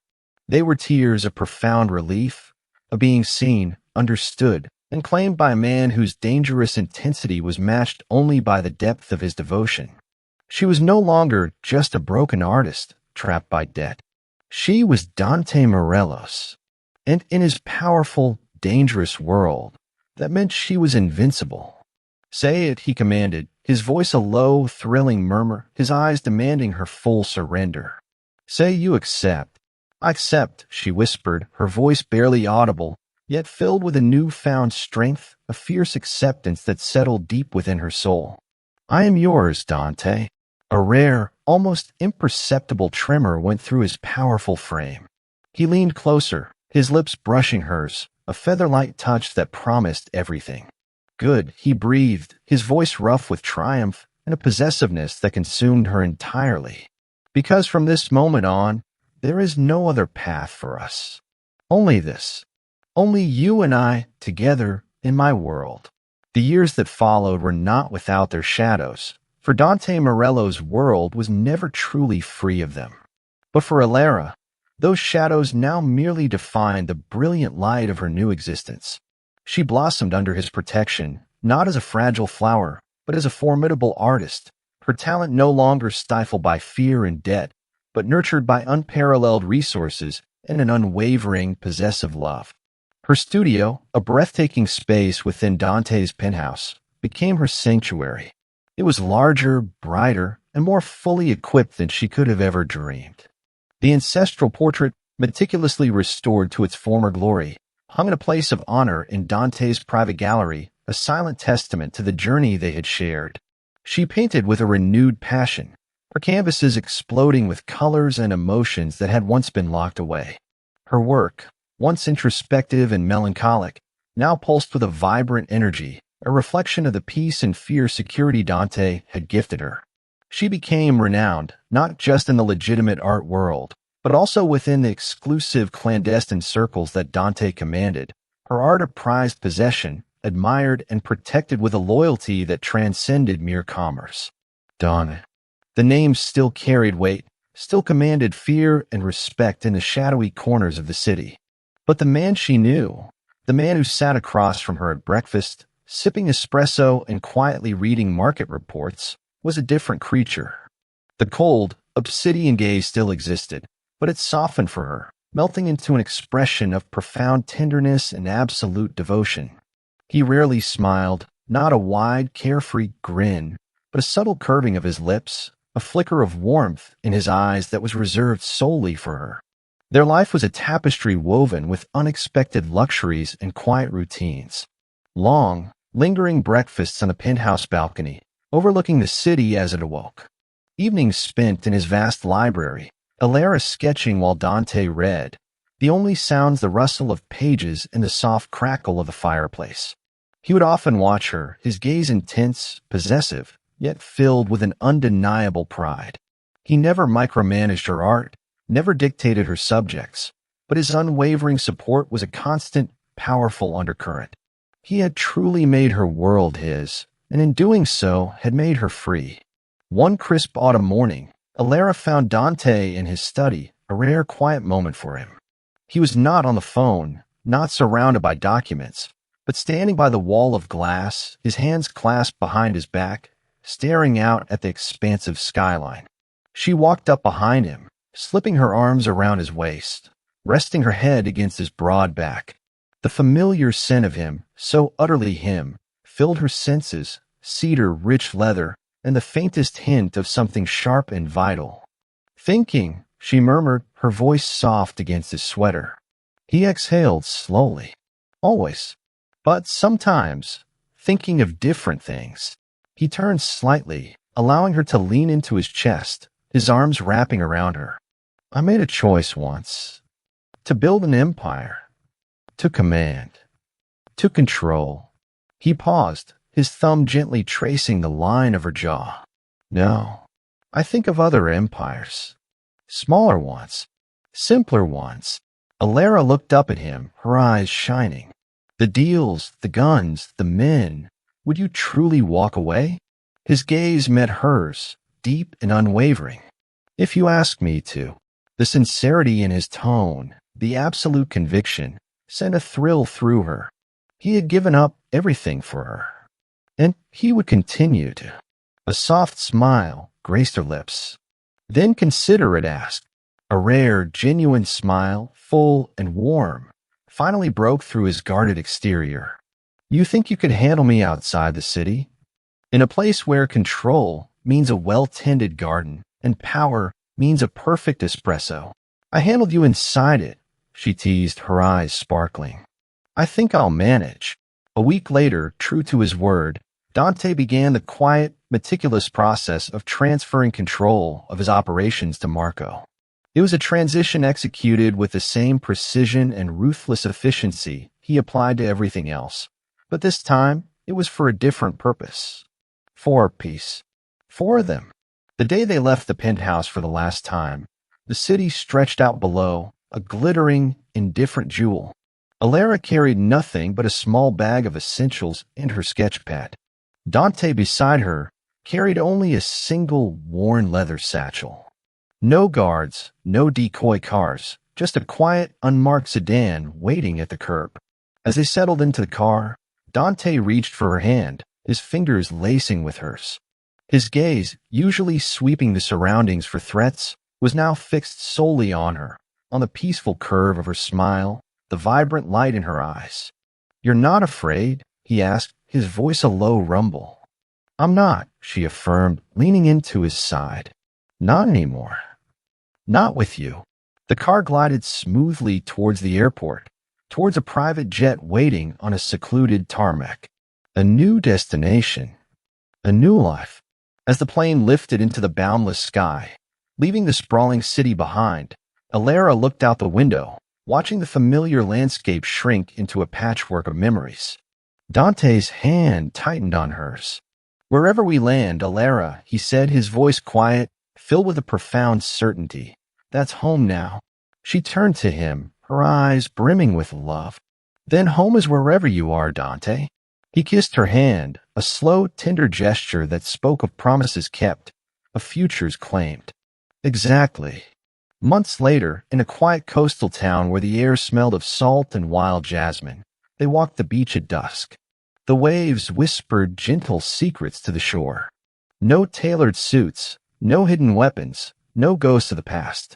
They were tears of profound relief, of being seen, understood, and claimed by a man whose dangerous intensity was matched only by the depth of his devotion. She was no longer just a broken artist, trapped by debt. She was Dante Morelos, and in his powerful, dangerous world, that meant she was invincible. Say it, he commanded, his voice a low, thrilling murmur, his eyes demanding her full surrender. Say you accept. I accept, she whispered, her voice barely audible, yet filled with a newfound strength, a fierce acceptance that settled deep within her soul. I am yours, Dante. A rare, almost imperceptible tremor went through his powerful frame. He leaned closer, his lips brushing hers, a feather-light touch that promised everything. Good, he breathed, his voice rough with triumph and a possessiveness that consumed her entirely. Because from this moment on, there is no other path for us. Only this. Only you and I together in my world. The years that followed were not without their shadows, for Dante Morello's world was never truly free of them. But for Alara, those shadows now merely defined the brilliant light of her new existence. She blossomed under his protection, not as a fragile flower, but as a formidable artist, her talent no longer stifled by fear and debt, but nurtured by unparalleled resources and an unwavering, possessive love. Her studio, a breathtaking space within Dante's penthouse, became her sanctuary. It was larger, brighter, and more fully equipped than she could have ever dreamed. The ancestral portrait, meticulously restored to its former glory, hung in a place of honor in Dante's private gallery, a silent testament to the journey they had shared. She painted with a renewed passion, her canvases exploding with colors and emotions that had once been locked away. Her work, once introspective and melancholic, now pulsed with a vibrant energy, a reflection of the peace and fierce security Dante had gifted her. She became renowned, not just in the legitimate art world, but also within the exclusive clandestine circles that Dante commanded. Her art a prized possession, admired and protected with a loyalty that transcended mere commerce. Donna. The name still carried weight, still commanded fear and respect in the shadowy corners of the city. But the man she knew, the man who sat across from her at breakfast, sipping espresso and quietly reading market reports, was a different creature. The cold, obsidian gaze still existed, but it softened for her, melting into an expression of profound tenderness and absolute devotion. He rarely smiled, not a wide, carefree grin, but a subtle curving of his lips, a flicker of warmth in his eyes that was reserved solely for her. Their life was a tapestry woven with unexpected luxuries and quiet routines. Long, lingering breakfasts on a penthouse balcony, overlooking the city as it awoke. Evenings spent in his vast library, Alara sketching while Dante read, the only sounds the rustle of pages and the soft crackle of the fireplace. He would often watch her, his gaze intense, possessive, yet filled with an undeniable pride. He never micromanaged her art, never dictated her subjects, but his unwavering support was a constant, powerful undercurrent. He had truly made her world his, and in doing so had made her free. One crisp autumn morning, Alara found Dante in his study, a rare quiet moment for him. He was not on the phone, not surrounded by documents, but standing by the wall of glass, his hands clasped behind his back, staring out at the expansive skyline. She walked up behind him, slipping her arms around his waist, resting her head against his broad back. The familiar scent of him, so utterly him, filled her senses, cedar, rich leather, and the faintest hint of something sharp and vital. Thinking, she murmured, her voice soft against his sweater. He exhaled slowly. Always. But sometimes, thinking of different things. He turned slightly, allowing her to lean into his chest, his arms wrapping around her. I made a choice once. To build an empire. To command. To control. He paused, his thumb gently tracing the line of her jaw. No, I think of other empires. Smaller ones. Simpler ones. Alara looked up at him, her eyes shining. The deals, the guns, the men. Would you truly walk away? His gaze met hers, deep and unwavering. If you ask me to. The sincerity in his tone, the absolute conviction, sent a thrill through her. He had given up everything for her. And he would continue to. A soft smile graced her lips. Then considerate asked. A rare, genuine smile, full and warm, finally broke through his guarded exterior. You think you could handle me outside the city? In a place where control means a well-tended garden and power means a perfect espresso. I handled you inside it, she teased, her eyes sparkling. I think I'll manage. A week later, true to his word, Dante began the quiet, meticulous process of transferring control of his operations to Marco. It was a transition executed with the same precision and ruthless efficiency he applied to everything else. But this time, it was for a different purpose. For peace. For them. The day they left the penthouse for the last time, the city stretched out below, a glittering, indifferent jewel. Alara carried nothing but a small bag of essentials and her sketchpad. Dante, beside her, carried only a single worn leather satchel. No guards, no decoy cars, just a quiet, unmarked sedan waiting at the curb. As they settled into the car, Dante reached for her hand, his fingers lacing with hers. His gaze, usually sweeping the surroundings for threats, was now fixed solely on her, on the peaceful curve of her smile, the vibrant light in her eyes. "You're not afraid?" he asked, his voice a low rumble. "I'm not," she affirmed, leaning into his side. "Not anymore. Not with you." The car glided smoothly towards the airport, towards a private jet waiting on a secluded tarmac. A new destination. A new life. As the plane lifted into the boundless sky, leaving the sprawling city behind, Alara looked out the window, watching the familiar landscape shrink into a patchwork of memories. Dante's hand tightened on hers. "Wherever we land, Alara," he said, his voice quiet, filled with a profound certainty. "That's home now." She turned to him, her eyes brimming with love. "Then home is wherever you are, Dante." He kissed her hand, a slow, tender gesture that spoke of promises kept, of futures claimed. Exactly. Months later, in a quiet coastal town where the air smelled of salt and wild jasmine, they walked the beach at dusk. The waves whispered gentle secrets to the shore. No tailored suits, no hidden weapons, no ghosts of the past.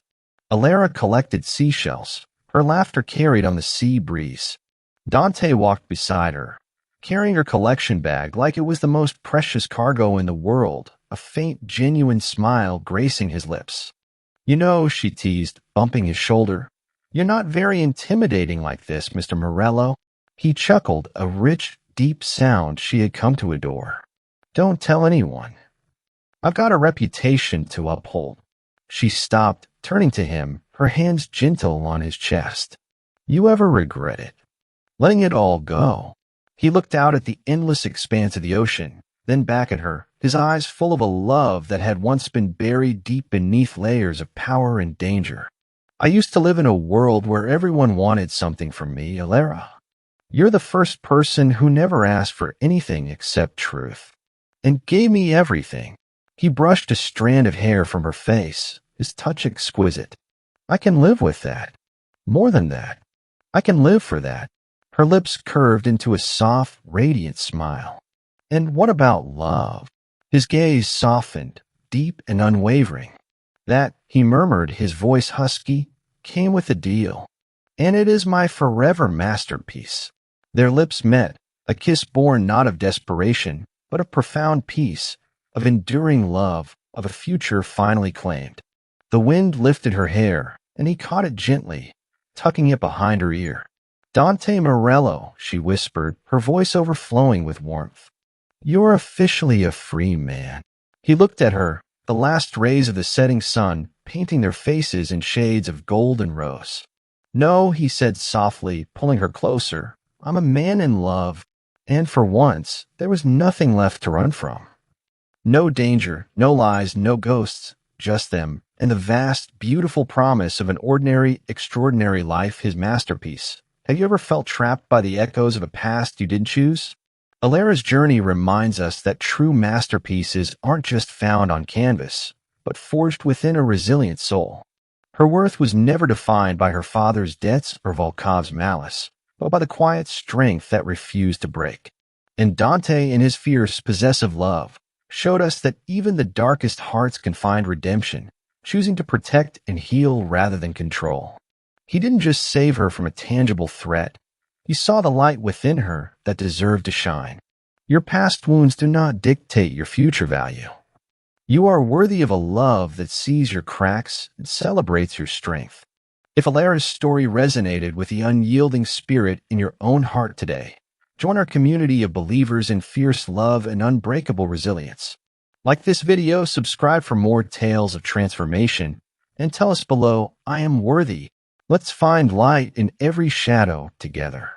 Alara collected seashells, her laughter carried on the sea breeze. Dante walked beside her, carrying her collection bag like it was the most precious cargo in the world, a faint, genuine smile gracing his lips. "You know," she teased, bumping his shoulder, "you're not very intimidating like this, Mr. Morello." He chuckled, a rich, deep sound she had come to adore. "Don't tell anyone. I've got a reputation to uphold." She stopped, turning to him, her hands gentle on his chest. "You ever regret it? Letting it all go?" He looked out at the endless expanse of the ocean, then back at her, his eyes full of a love that had once been buried deep beneath layers of power and danger. "I used to live in a world where everyone wanted something from me, Alara. You're the first person who never asked for anything except truth, and gave me everything." He brushed a strand of hair from her face, his touch exquisite. "I can live with that. More than that. I can live for that." Her lips curved into a soft, radiant smile. "And what about love?" His gaze softened, deep and unwavering. "That," he murmured, his voice husky, "came with the deal. And it is my forever masterpiece." Their lips met, a kiss born not of desperation, but of profound peace, of enduring love, of a future finally claimed. The wind lifted her hair, and he caught it gently, tucking it behind her ear. "Dante Morello," she whispered, her voice overflowing with warmth. "You're officially a free man." He looked at her, the last rays of the setting sun painting their faces in shades of gold and rose. "No," he said softly, pulling her closer, "I'm a man in love." And for once, there was nothing left to run from. No danger, no lies, no ghosts, just them, and the vast, beautiful promise of an ordinary, extraordinary life, his masterpiece. Have you ever felt trapped by the echoes of a past you didn't choose? Alara's journey reminds us that true masterpieces aren't just found on canvas, but forged within a resilient soul. Her worth was never defined by her father's debts or Volkov's malice, but by the quiet strength that refused to break. And Dante, in his fierce, possessive love, showed us that even the darkest hearts can find redemption, choosing to protect and heal rather than control. He didn't just save her from a tangible threat. He saw the light within her that deserved to shine. Your past wounds do not dictate your future value. You are worthy of a love that sees your cracks and celebrates your strength. If Alara's story resonated with the unyielding spirit in your own heart today, join our community of believers in fierce love and unbreakable resilience. Like this video, subscribe for more tales of transformation, and tell us below, "I am worthy." Let's find light in every shadow together.